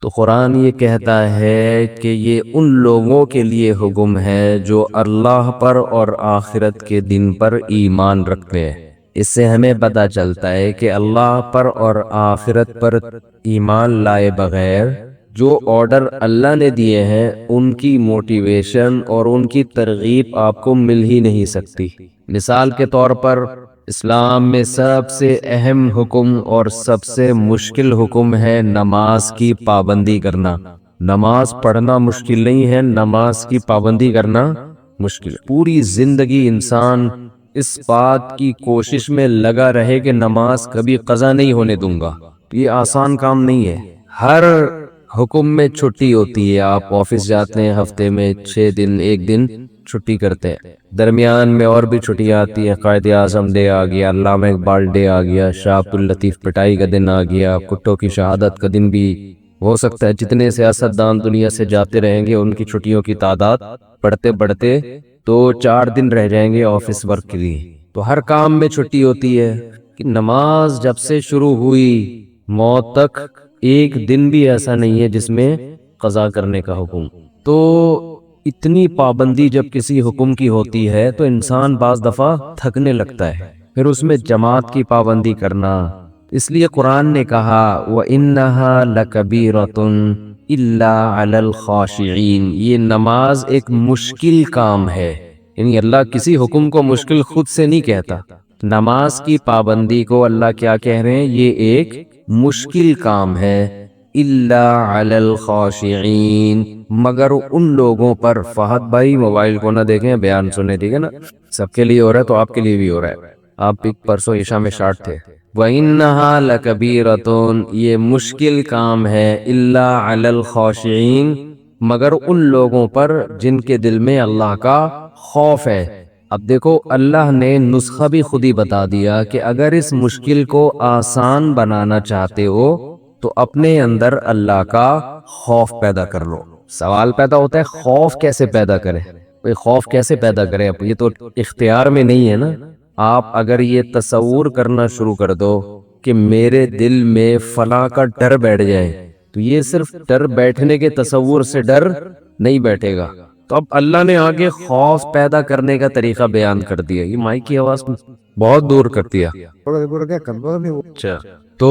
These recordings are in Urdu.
تو قرآن یہ کہتا ہے کہ یہ ان لوگوں کے لیے حکم ہے جو اللہ پر اور آخرت کے دن پر ایمان رکھتے ہیں۔ اس سے ہمیں پتہ چلتا ہے کہ اللہ پر اور آخرت پر ایمان لائے بغیر جو آرڈر اللہ نے دیے ہیں ان کی موٹیویشن اور ان کی ترغیب آپ کو مل ہی نہیں سکتی۔ مثال کے طور پر اسلام میں سب سے اہم حکم اور سب سے مشکل حکم ہے نماز کی پابندی کرنا۔ نماز پڑھنا مشکل نہیں ہے، نماز کی پابندی کرنا مشکل۔ پوری زندگی انسان اس بات کی کوشش میں لگا رہے کہ نماز کبھی قضا نہیں ہونے دوں گا، یہ آسان کام نہیں ہے۔ ہر حکم میں چھٹی ہوتی ہے، آپ آفس جاتے ہیں ہفتے میں 6 دن، 1 دن چھٹی کرتے ہیں، درمیان میں اور بھی چھٹیاں آتی ہیں، قائد اعظم ڈے آ گیا، علامہ اقبال ڈے آ گیا، شاہ عبد الطیف پٹائی کا دن آ گیا، کٹوں کی شہادت کا دن بھی ہو سکتا ہے۔ جتنے سیاستدان دنیا سے جاتے رہیں گے ان کی چھٹیوں کی تعداد بڑھتے بڑھتے تو 4 دن رہ جائیں گے آفس ورک کے لیے۔ تو ہر کام میں چھٹی ہوتی ہے کہ نماز جب سے شروع ہوئی موت تک ایک دن بھی ایسا نہیں ہے جس میں قضا کرنے کا حکم۔ تو اتنی پابندی جب کسی حکم کی ہوتی ہے تو انسان بعض دفعہ تھکنے لگتا ہے، پھر اس میں جماعت کی پابندی کرنا۔ اس لیے قرآن نے کہا وَإِنَّهَا لَكَبِيرَةٌ إِلَّا عَلَى الْخَاشِعِينَ، یہ نماز ایک مشکل کام ہے، یعنی اللہ کسی حکم کو مشکل خود سے نہیں کہتا۔ نماز کی پابندی کو اللہ کیا کہہ رہے ہیں؟ یہ ایک مشکل کام ہے، الا علی الخاشعین، مگر ان لوگوں پر۔ فہد بھائی موبائل کو نہ دیکھیں، بیان سنیں، ٹھیک ہے نا؟ سب کے لیے ہو رہا ہے تو آپ کے لیے بھی ہو رہا ہے۔ آپ بھی پرسوں عشاء میں شارٹ تھے۔ وَإِنَّهَا لَكَبِيرَةٌ، یہ مشکل کام ہے، الا علی الخاشعین، مگر ان لوگوں پر جن کے دل میں اللہ کا خوف ہے۔ اب دیکھو اللہ نے نسخہ بھی خود ہی بتا دیا کہ اگر اس مشکل کو آسان بنانا چاہتے ہو تو اپنے اندر اللہ کا خوف پیدا کر لو۔ سوال پیدا ہوتا ہے خوف کیسے پیدا کرے؟ بھئی خوف کیسے پیدا کرے؟ یہ تو اختیار میں نہیں ہے نا۔ آپ اگر یہ تصور کرنا شروع کر دو کہ میرے دل میں فلاں کا ڈر بیٹھ جائے تو یہ صرف ڈر بیٹھنے کے تصور سے ڈر نہیں بیٹھے گا۔ تو اب اللہ نے آگے خوف پیدا کرنے کا طریقہ بیان کر دیا۔ یہ مائک کی آواز بہت دور کر دیا۔ اچھا، تو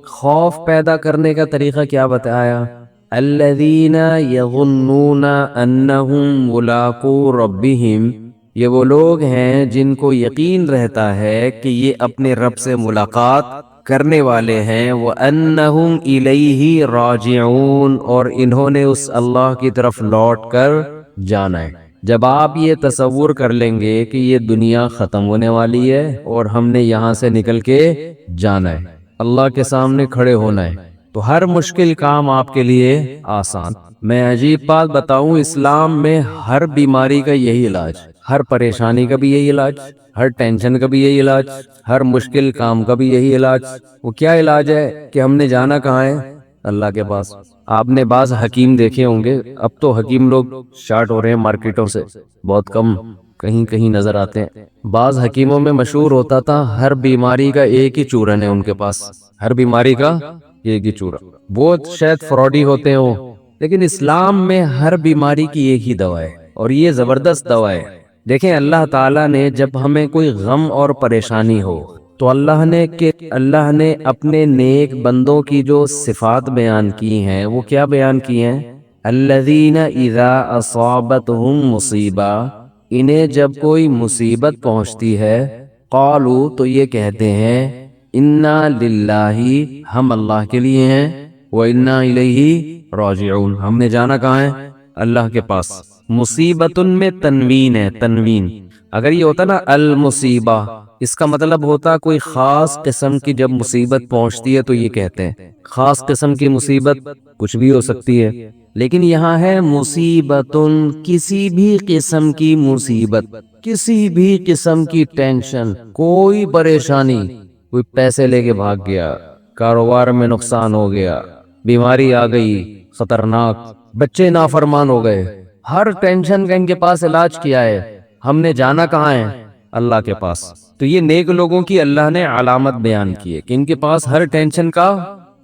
خوف پیدا کرنے کا طریقہ کیا بتایا؟ الذین یظنون انہم ملاقو ربہم، یہ وہ لوگ ہیں جن کو یقین رہتا ہے کہ یہ اپنے رب سے ملاقات کرنے والے ہیں، وَأَنَّهُمْ إِلَيْهِ رَاجِعُونَ، اور انہوں نے اس اللہ کی طرف لوٹ کر جانا ہے۔ جب آپ یہ تصور کر لیں گے کہ یہ دنیا ختم ہونے والی ہے اور ہم نے یہاں سے نکل کے جانا ہے، اللہ کے سامنے کھڑے ہونا ہے، تو ہر مشکل کام آپ کے لیے آسان۔ میں عجیب بات بتاؤں، اسلام میں ہر بیماری کا یہی علاج، ہر پریشانی کا بھی یہی علاج، ہر ٹینشن کا بھی یہی علاج، ہر مشکل کام کا بھی یہی علاج۔ وہ کیا علاج ہے کہ ہم نے جانا کہاں ہے؟ اللہ کے پاس۔ آپ نے بعض حکیم دیکھے ہوں گے، اب تو حکیم لوگ شارٹ ہو رہے ہیں مارکیٹوں سے، بہت کم کہیں کہیں نظر آتے ہیں۔ بعض حکیموں میں مشہور ہوتا تھا ہر بیماری کا ایک ہی چورن ہے ان کے پاس، ہر بیماری کا ایک ہی چورن۔ وہ شاید فراڈی ہوتے ہوں، لیکن اسلام میں ہر بیماری کی ایک ہی دوا ہے، اور یہ زبردست دوا ہے۔ دیکھیں اللہ تعالیٰ نے جب ہمیں کوئی غم اور پریشانی ہو تو اللہ نے اپنے نیک بندوں کی جو صفات بیان کی ہیں وہ کیا بیان کی ہیں؟ الذین اذا اصابتہم مصیبہ، انہیں جب کوئی مصیبت پہنچتی ہے، قالوا، تو یہ کہتے ہیں، انا للہ، ہم اللہ کے لیے ہیں، وانا الیہ راجعون، ہم نے جانا کہاں ہے؟ اللہ کے پاس۔ مصیبتن میں تنوین ہے، تنوین۔ اگر یہ ہوتا نا المصیبہ، اس کا مطلب ہوتا کوئی خاص قسم کی جب مصیبت پہنچتی ہے تو یہ کہتے ہیں۔ خاص قسم کی مصیبت کچھ بھی ہو سکتی ہے، لیکن یہاں ہے مصیبتن، کسی بھی قسم کی مصیبت، کسی بھی قسم کی ٹینشن، کوئی پریشانی، کوئی پیسے لے کے بھاگ گیا، کاروبار میں نقصان ہو گیا، بیماری آ گئی خطرناک، بچے نافرمان ہو گئے، ہر ٹینشن کا ان کے پاس علاج کیا ہے؟ ہم نے جانا کہاں ہے؟ اللہ کے پاس۔ تو یہ نیک لوگوں کی اللہ نے علامت بیان کی ہے کہ ان کے پاس ہر ٹینشن کا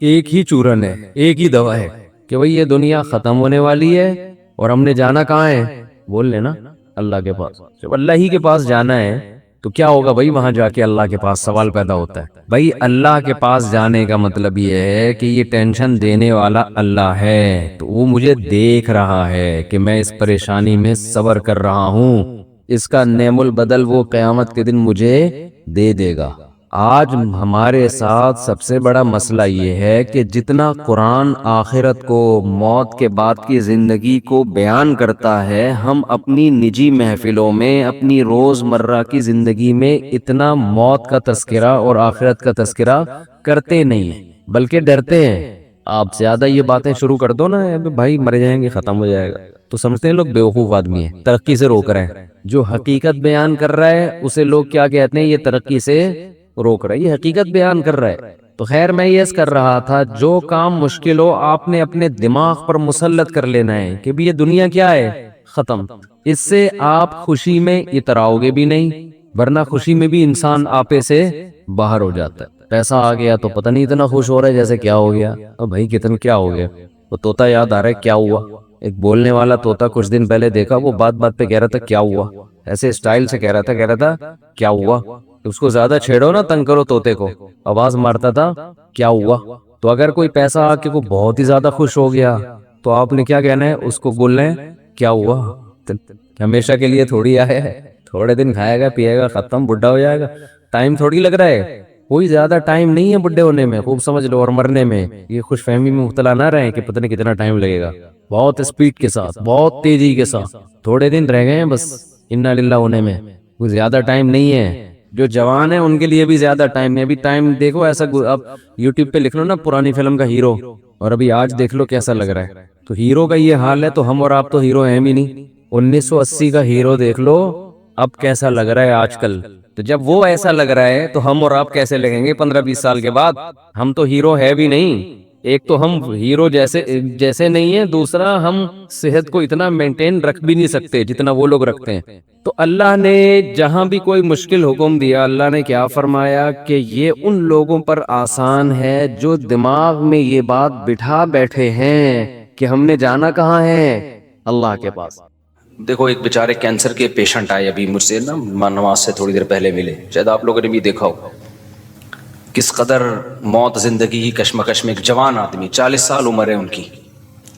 ایک ہی چورن ہے، ایک ہی دوا ہے، کہ بھئی یہ دنیا ختم ہونے والی ہے اور ہم نے جانا کہاں ہے؟ بول لینا اللہ کے پاس. جب اللہ ہی کے پاس جانا ہے تو کیا ہوگا بھائی؟ وہاں جا کے اللہ کے پاس سوال پیدا ہوتا ہے. بھائی اللہ کے پاس جانے کا مطلب یہ ہے کہ یہ ٹینشن دینے والا اللہ ہے، تو وہ مجھے دیکھ رہا ہے کہ میں اس پریشانی میں صبر کر رہا ہوں، اس کا نعم البدل وہ قیامت کے دن مجھے دے دے گا. آج ہمارے ساتھ سب سے بڑا مسئلہ یہ ہے کہ جتنا قرآن آخرت کو، موت کے بعد کی زندگی کو بیان کرتا ہے، ہم اپنی نجی محفلوں میں، اپنی روز مرہ کی زندگی میں اتنا موت کا تذکرہ اور آخرت کا تذکرہ کرتے نہیں ہیں، بلکہ ڈرتے ہیں. آپ زیادہ یہ باتیں شروع کر دو نا، بھائی مر جائیں گے، ختم ہو جائے گا، تو سمجھتے ہیں لوگ بیوقوف آدمی ہے، ترقی سے روک رہے ہیں. جو حقیقت بیان کر رہا ہے اسے لوگ کیا کہتے ہیں؟ یہ ترقی سے روک رہا ہے، یہ حقیقت بیان کر رہا ہے. تو خیر میں یہ کر رہا تھا، جو کام مشکل ہو آپ نے اپنے دماغ پر مسلط کر لینا ہے کہ بھی یہ دنیا کیا ہے؟ ختم. اس سے آپ خوشی میں اتراؤ گے بھی نہیں، ورنہ خوشی میں بھی انسان آپے سے باہر ہو جاتا ہے. پیسہ آ گیا تو پتہ نہیں اتنا خوش ہو رہا ہے جیسے کیا ہو گیا. اب بھائی کتنا کیا ہو گیا؟ وہ طوطا یاد آ رہا ہے، کیا ہوا؟ ایک بولنے والا طوطا کچھ دن پہلے دیکھا، وہ بات بات پہ کہہ رہا تھا کیا ہوا، ایسے اسٹائل سے کہہ رہا تھا کیا ہوا. اس کو زیادہ چھیڑو نا، تنگ کرو طوطے کو، آواز مارتا تھا کیا ہوا. تو اگر کوئی پیسہ آ کے کو بہت ہی زیادہ خوش ہو گیا تو آپ نے کیا کہنا ہے؟ اس کو بولنا ہے کیا ہوا. ہمیشہ کے لیے تھوڑی آیا ہے، تھوڑے دن کھائے گا پیے گا ختم، بڈھا ہو جائے گا. ٹائم تھوڑی لگ رہا ہے، کوئی زیادہ ٹائم نہیں ہے بڈھے ہونے میں، خوب سمجھ لو، اور مرنے میں. یہ خوش فہمی میں مبتلا نہ رہیں کہ پتہ نہیں کتنا ٹائم لگے گا. بہت اسپیڈ کے ساتھ، بہت تیزی کے ساتھ تھوڑے دن رہ گئے ہیں بس انا للہ ہونے میں، کوئی زیادہ ٹائم نہیں ہے. جو جوان ہیں ان کے لیے بھی زیادہ ٹائم نہیں. ابھی ٹائم دیکھو ایسا، اب یوٹیوب پہ لکھ لو نا پرانی فلم کا ہیرو، اور ابھی آج دیکھ لو کیسا لگ رہا ہے. تو ہیرو کا یہ حال ہے تو ہم اور آپ تو ہیرو ہیں بھی نہیں. 1980 کا ہیرو دیکھ لو اب کیسا لگ رہا ہے آج کل. تو جب وہ ایسا لگ رہا ہے تو ہم اور آپ کیسے لگیں گے 15-20 سال کے بعد؟ ہم تو ہیرو ہے بھی نہیں. ایک تو ہم ہیرو جیسے نہیں ہیں، دوسرا ہم صحت کو اتنا مینٹین رکھ بھی نہیں سکتے جتنا وہ لوگ رکھتے ہیں. تو اللہ نے جہاں بھی کوئی مشکل حکم دیا، اللہ نے کیا فرمایا کہ یہ ان لوگوں پر آسان ہے جو دماغ میں یہ بات بٹھا بیٹھے ہیں کہ ہم نے جانا کہاں ہے؟ اللہ کے پاس. دیکھو ایک بیچارے کینسر کے پیشنٹ آئے ابھی مجھ سے نا، نماز سے تھوڑی دیر پہلے ملے، شاید آپ لوگوں نے بھی دیکھا ہو کس قدر موت زندگی کی کشمکش میں. ایک جوان آدمی، 40 سال عمر ہے ان کی،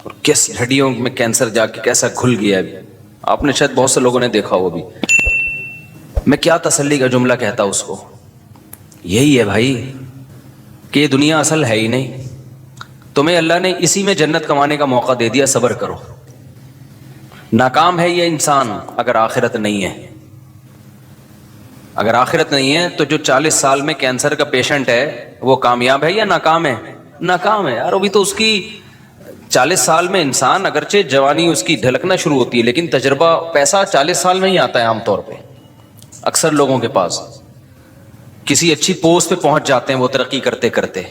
اور کس ہڈیوں میں کینسر جا کے کیسا گھل گیا ہے. آپ نے شاید بہت سے لوگوں نے دیکھا ہو. بھی میں کیا تسلی کا جملہ کہتا اس کو، یہی ہے بھائی کہ یہ دنیا اصل ہے ہی نہیں، تمہیں اللہ نے اسی میں جنت کمانے کا موقع دے دیا، صبر کرو. ناکام ہے یہ انسان اگر آخرت نہیں ہے. اگر آخرت نہیں ہے تو جو 40 سال میں کینسر کا پیشنٹ ہے وہ کامیاب ہے یا ناکام ہے؟ ناکام ہے یار. ابھی تو اس کی 40 سال میں انسان، اگرچہ جوانی اس کی ڈھلکنا شروع ہوتی ہے، لیکن تجربہ، پیسہ 40 سال میں ہی آتا ہے عام طور پہ اکثر لوگوں کے پاس. کسی اچھی پوسٹ پہ پہنچ جاتے ہیں وہ ترقی کرتے کرتے،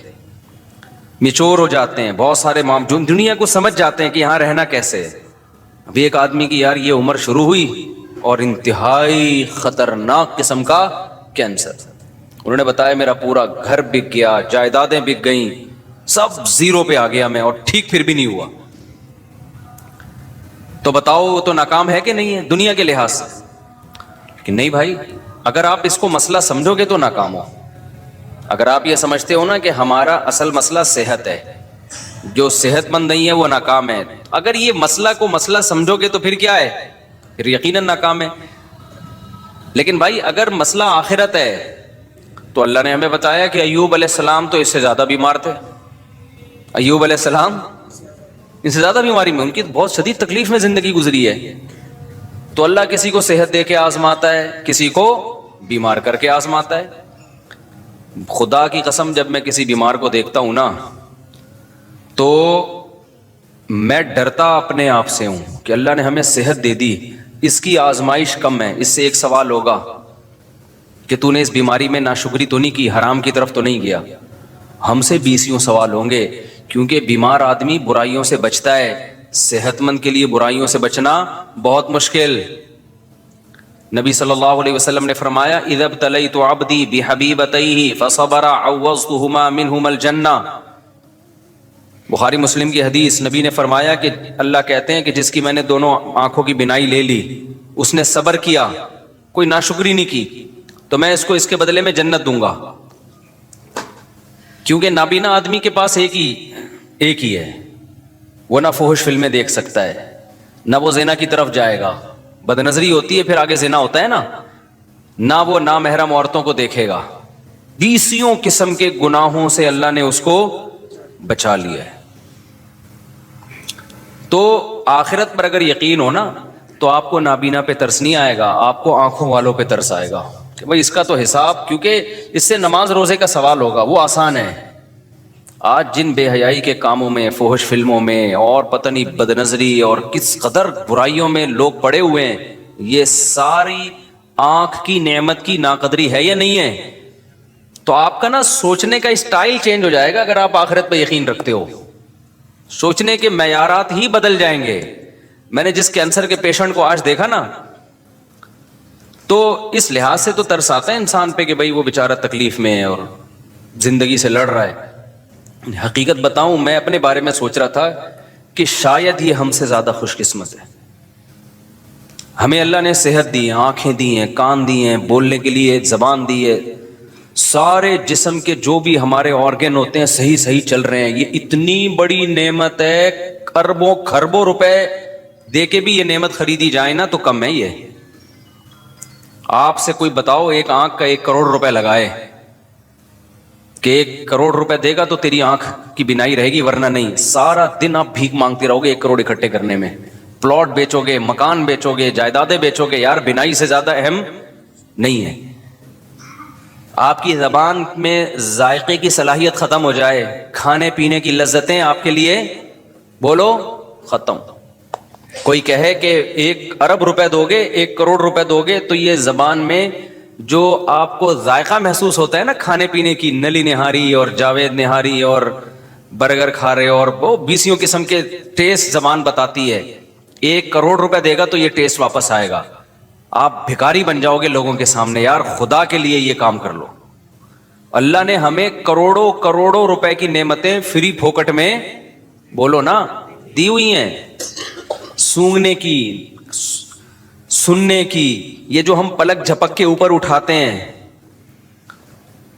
میچور ہو جاتے ہیں، بہت سارے دنیا کو سمجھ جاتے ہیں کہ یہاں رہنا کیسے ہے. ابھی ایک آدمی کی یار یہ عمر شروع ہوئی اور انتہائی خطرناک قسم کا کینسر. انہوں نے بتایا میرا پورا گھر بک گیا، جائیدادیں بک گئیں، سب زیرو پہ آ گیا میں، اور ٹھیک پھر بھی نہیں ہوا. تو بتاؤ تو ناکام ہے کہ نہیں ہے دنیا کے لحاظ سے؟ کہ نہیں بھائی، اگر آپ اس کو مسئلہ سمجھو گے تو ناکام ہو. اگر آپ یہ سمجھتے ہو نا کہ ہمارا اصل مسئلہ صحت ہے، جو صحت مند نہیں ہے وہ ناکام ہے، اگر یہ مسئلہ کو مسئلہ سمجھو گے تو پھر کیا ہے؟ پھر یقیناً ناکام ہے. لیکن بھائی اگر مسئلہ آخرت ہے تو اللہ نے ہمیں بتایا کہ ایوب علیہ السلام تو اس سے زیادہ بیمار تھے. ایوب علیہ السلام اس سے زیادہ بیماری میں، ان کی بہت شدید تکلیف میں زندگی گزری ہے. تو اللہ کسی کو صحت دے کے آزماتا ہے، کسی کو بیمار کر کے آزماتا ہے. خدا کی قسم جب میں کسی بیمار کو دیکھتا ہوں نا تو میں ڈرتا اپنے آپ سے ہوں کہ اللہ نے ہمیں صحت دے دی، اس کی آزمائش کم ہے. اس سے ایک سوال ہوگا کہ تو نے اس بیماری میں ناشکری تو نہیں کی، حرام کی طرف تو نہیں گیا. ہم سے 20 سوال ہوں گے، کیونکہ بیمار آدمی برائیوں سے بچتا ہے، صحت مند کے لیے برائیوں سے بچنا بہت مشکل. نبی صلی اللہ علیہ وسلم نے فرمایا اذا ابتلیت عبدی بحبیبتیہ فصبر عوضتہما منہما الجنہ. بخاری مسلم کی حدیث، نبی نے فرمایا کہ اللہ کہتے ہیں کہ جس کی میں نے دونوں آنکھوں کی بینائی لے لی، اس نے صبر کیا، کوئی ناشکری نہیں کی، تو میں اس کو اس کے بدلے میں جنت دوں گا. کیونکہ نابینا آدمی کے پاس ایک ہی ہے، وہ نہ فحش فلمیں دیکھ سکتا ہے، نہ وہ زنا کی طرف جائے گا، بد نظری ہوتی ہے پھر آگے زنا ہوتا ہے نا، نہ وہ نامحرم عورتوں کو دیکھے گا. 20 قسم کے گناہوں سے اللہ نے اس کو بچا لیا ہے. تو آخرت پر اگر یقین ہو نا تو آپ کو نابینا پہ ترس نہیں آئے گا، آپ کو آنکھوں والوں پہ ترس آئے گا کہ بھائی اس کا تو حساب، کیونکہ اس سے نماز روزے کا سوال ہوگا، وہ آسان ہے. آج جن بے حیائی کے کاموں میں، فحش فلموں میں اور پتہ نہیں بد نظری اور کس قدر برائیوں میں لوگ پڑے ہوئے ہیں، یہ ساری آنکھ کی نعمت کی ناقدری ہے یا نہیں ہے؟ تو آپ کا نا سوچنے کا اسٹائل چینج ہو جائے گا اگر آپ آخرت پہ یقین رکھتے ہو. سوچنے کے معیارات ہی بدل جائیں گے. میں نے جس کینسر کے پیشنٹ کو آج دیکھا نا تو اس لحاظ سے تو ترس آتا ہے انسان پہ کہ بھائی وہ بیچارہ تکلیف میں ہے اور زندگی سے لڑ رہا ہے. حقیقت بتاؤں، میں اپنے بارے میں سوچ رہا تھا کہ شاید یہ ہم سے زیادہ خوش قسمت ہے. ہمیں اللہ نے صحت دی ہے، آنکھیں دی ہیں، کان دی ہیں، بولنے کے لیے زبان دی ہے، سارے جسم کے جو بھی ہمارے آرگن ہوتے ہیں صحیح چل رہے ہیں. یہ اتنی بڑی نعمت ہے، اربوں خربوں روپے دے کے بھی یہ نعمت خریدی جائے نا تو کم ہے. یہ آپ سے کوئی بتاؤ ایک آنکھ کا 1 کروڑ روپے لگائے کہ 1 کروڑ روپے دے گا تو تیری آنکھ کی بینائی رہے گی، ورنہ نہیں. سارا دن آپ بھیک مانگتے رہو گے 1 کروڑ اکٹھے کرنے میں. پلاٹ بیچو گے، مکان بیچو گے، جائیدادیں بیچو گے، یار بینائی سے زیادہ اہم نہیں ہے. آپ کی زبان میں ذائقے کی صلاحیت ختم ہو جائے، کھانے پینے کی لذتیں آپ کے لیے بولو ختم. کوئی کہے کہ 1 ارب روپے دو گے، 1 کروڑ روپے دو گے تو یہ زبان میں جو آپ کو ذائقہ محسوس ہوتا ہے نا کھانے پینے کی، نلی نہاری اور جاوید نہاری اور برگر کھا رہے اور وہ 20 قسم کے ٹیسٹ زبان بتاتی ہے، 1 کروڑ روپے دے گا تو یہ ٹیسٹ واپس آئے گا. آپ بھکاری بن جاؤ گے لوگوں کے سامنے. یار خدا کے لیے یہ کام کر لو. اللہ نے ہمیں کروڑوں روپے کی نعمتیں فری پھوکٹ میں بولو نا دی ہوئی ہیں. سونگنے کی، سننے کی، یہ جو ہم پلک جھپک کے اوپر اٹھاتے ہیں،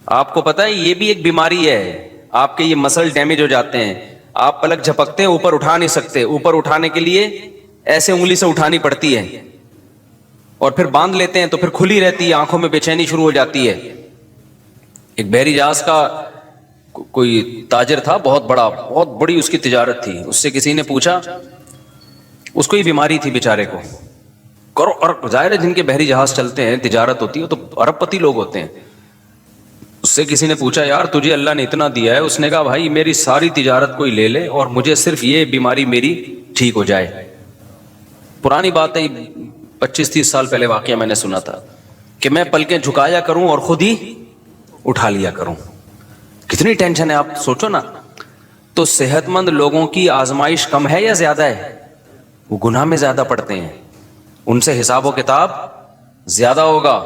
آپ کو پتہ ہے یہ بھی ایک بیماری ہے. آپ کے یہ مسل ڈیمیج ہو جاتے ہیں. آپ پلک جھپکتے ہیں، اوپر اٹھا نہیں سکتے، اوپر اٹھانے کے لیے ایسے انگلی سے اٹھانی پڑتی ہے اور پھر باندھ لیتے ہیں تو پھر کھلی رہتی ہے، آنکھوں میں بے چینی شروع ہو جاتی ہے. ایک بحری جہاز کا کوئی تاجر تھا، بہت بڑی اس کی تجارت تھی. اس سے کسی نے پوچھا، اس کو یہ بیماری تھی بیچارے کو، اور ظاہر ہے جن کے بحری جہاز چلتے ہیں، تجارت ہوتی ہے تو ارب پتی لوگ ہوتے ہیں. اس سے کسی نے پوچھا یار تجھے اللہ نے اتنا دیا ہے؟ اس نے کہا بھائی میری ساری تجارت کوئی لے لے اور مجھے صرف یہ بیماری میری ٹھیک ہو جائے. پرانی بات ہے، 25-30 سال پہلے واقعہ میں نے سنا تھا کہ میں پلکیں جھکایا کروں اور خود ہی اٹھا لیا کروں. کتنی ٹینشن ہے آپ سوچو نا. تو صحت مند لوگوں کی آزمائش کم ہے یا زیادہ ہے؟ وہ گناہ میں زیادہ پڑتے ہیں، ان سے حساب و کتاب زیادہ ہوگا.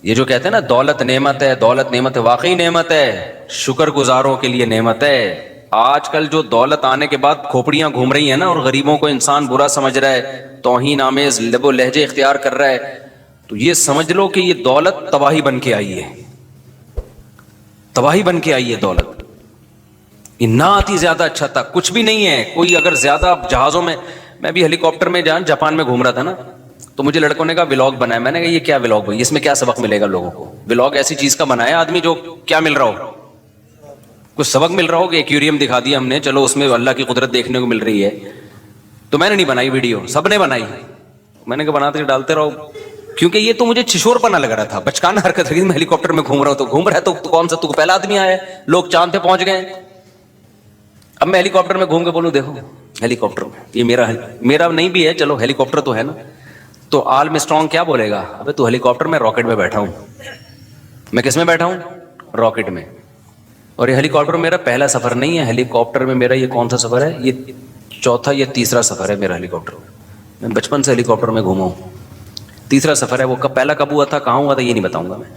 یہ جو کہتے ہیں نا دولت نعمت ہے، دولت نعمت ہے، واقعی نعمت ہے، شکر گزاروں کے لیے نعمت ہے. آج کل جو دولت آنے کے بعد کھوپڑیاں گھوم رہی ہیں نا اور غریبوں کو انسان برا سمجھ رہا ہے، توہین آمیز لب و لہجے اختیار کر رہا ہے، تو یہ سمجھ لو کہ یہ دولت تباہی بن کے آئی ہے. تباہی بن کے آئی ہے دولت. یہ نہ آتی زیادہ اچھا تھا. کچھ بھی نہیں ہے. کوئی اگر زیادہ جہازوں میں بھی ہیلی کاپٹر میں جاپان میں گھوم رہا تھا نا تو مجھے لڑکوں نے کہا ولاگ بنایا. میں نے کہا یہ کیا ولاگ بھائی، اس میں کیا سبق ملے گا لوگوں کو؟ ولاگ ایسی چیز کا بنایا آدمی جو کیا مل رہا ہو، کچھ سبق مل رہا ہو. کہ ایکویریم دکھا دیا ہم نے، چلو اس میں اللہ کی قدرت دیکھنے کو مل رہی ہے. تو میں نے نہیں بنائی ویڈیو، سب نے بنائی. میں نے کہا بناتے ڈالتے رہو، کیونکہ یہ تو مجھے چھشور پنا لگ رہا تھا، بچکانہ حرکت رہی. میں ہیلی کاپٹر میں گھوم رہا ہوں تو گھوم رہا ہے تو کون سا تو پہلا آدمی آیا ہے، لوگ چاند پہ پہنچ گئے. اب میں ہیلی کاپٹر میں گھوم کے بولوں دیکھو ہیلی کاپٹر یہ میرا نہیں بھی ہے، چلو ہیلی کاپٹر تو ہے نا. تو آل میں اسٹرانگ کیا بولے گا، ابے تو ہیلی کاپٹر میں راکٹ میں بیٹھا ہوں. میں کس میں بیٹھا ہوں؟ راکٹ میں. اور یہ ہیلی کاپٹر میرا پہلا سفر نہیں ہے. ہیلی کاپٹر میں میرا یہ کون سا سفر ہے؟ یہ چوتھا یا تیسرا سفر ہے میرا ہیلی کاپٹر. میں بچپن سے ہیلی کاپٹر میں گھوما ہوں. تیسرا سفر ہے. وہ پہلا کب ہوا تھا، کہاں ہوا تھا، یہ نہیں بتاؤں گا میں.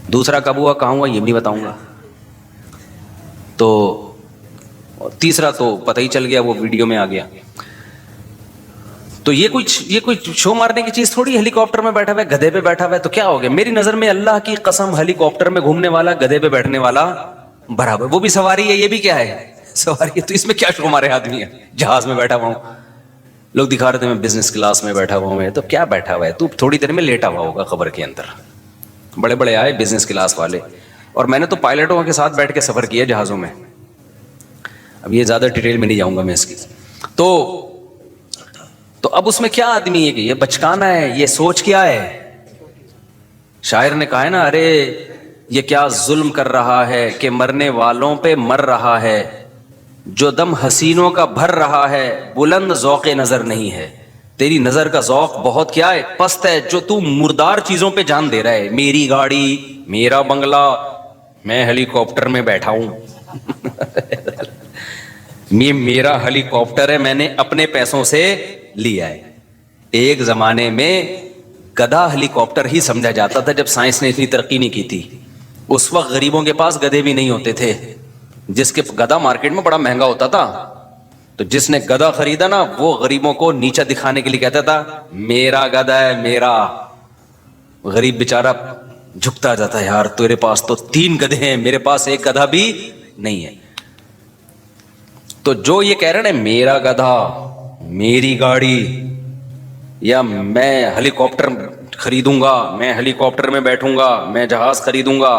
دوسرا کب ہوا، کہاں ہوا، یہ بھی نہیں بتاؤں گا. تو تیسرا تو پتہ ہی چل گیا، وہ ویڈیو میں آ گیا. تو یہ کوئی شو مارنے کی چیز تھوڑی. ہیلی کاپٹر میں بیٹھا ہوا ہے، گدھے پہ بیٹھا ہوا ہے، تو کیا ہو گیا؟ میری نظر میں اللہ کی قسم ہیلی کاپٹر میں گھومنے والا گدھے پہ بیٹھنے والا برابر. وہ بھی سواری ہے، یہ بھی کیا ہے؟ سواری ہے. تو اس میں کیا شو مارے آدمی ہے؟ جہاز میں بیٹھا ہوا ہوں، لوگ دکھا رہے تھے میں بزنس کلاس میں بیٹھا ہوا ہوں. میں تو کیا بیٹھا ہوا ہے؟ تو تھوڑی دیر میں لیٹا ہوا ہوگا قبر کے اندر. بڑے بڑے آئے بزنس کلاس والے، اور میں نے تو پائلٹوں کے ساتھ بیٹھ کے سفر کیا جہازوں میں. اب یہ زیادہ ڈیٹیل میں نہیں جاؤں گا میں اس کی. تو اب اس میں کیا آدمی ہے کہ یہ بچکانا ہے، یہ سوچ کیا ہے؟ شاعر نے کہا ہے نا، ارے یہ کیا ظلم کر رہا ہے کہ مرنے والوں پہ مر رہا ہے، جو دم حسینوں کا بھر رہا ہے بلند ذوق نظر نہیں ہے. تیری نظر کا ذوق بہت کیا ہے، پست ہے، جو تو مردار چیزوں پہ جان دے رہا ہے. میری گاڑی، میرا بنگلہ، میں ہیلی کاپٹر میں بیٹھا ہوں. یہ میرا ہیلی کاپٹر ہے، میں نے اپنے پیسوں سے لیا ہے. ایک زمانے میں گدھا ہیلی کاپٹر ہی سمجھا جاتا تھا جب سائنس نے اتنی ترقی نہیں کی تھی. اس وقت غریبوں کے پاس گدھے بھی نہیں ہوتے تھے. جس کے گدھا مارکیٹ میں بڑا مہنگا ہوتا تھا، تو جس نے گدھا خریدا نا، وہ غریبوں کو نیچا دکھانے کے لیے کہتا تھا میرا گدھا ہے میرا. غریب بیچارہ جھکتا جاتا ہے، یار تیرے پاس تو 3 گدھے ہیں، میرے پاس ایک گدھا بھی نہیں ہے. تو جو یہ کہہ رہے ہیں میرا گدھا، میری گاڑی، یا میں ہیلی کاپٹر خریدوں گا، میں ہیلی کاپٹر میں بیٹھوں گا، میں جہاز خریدوں گا،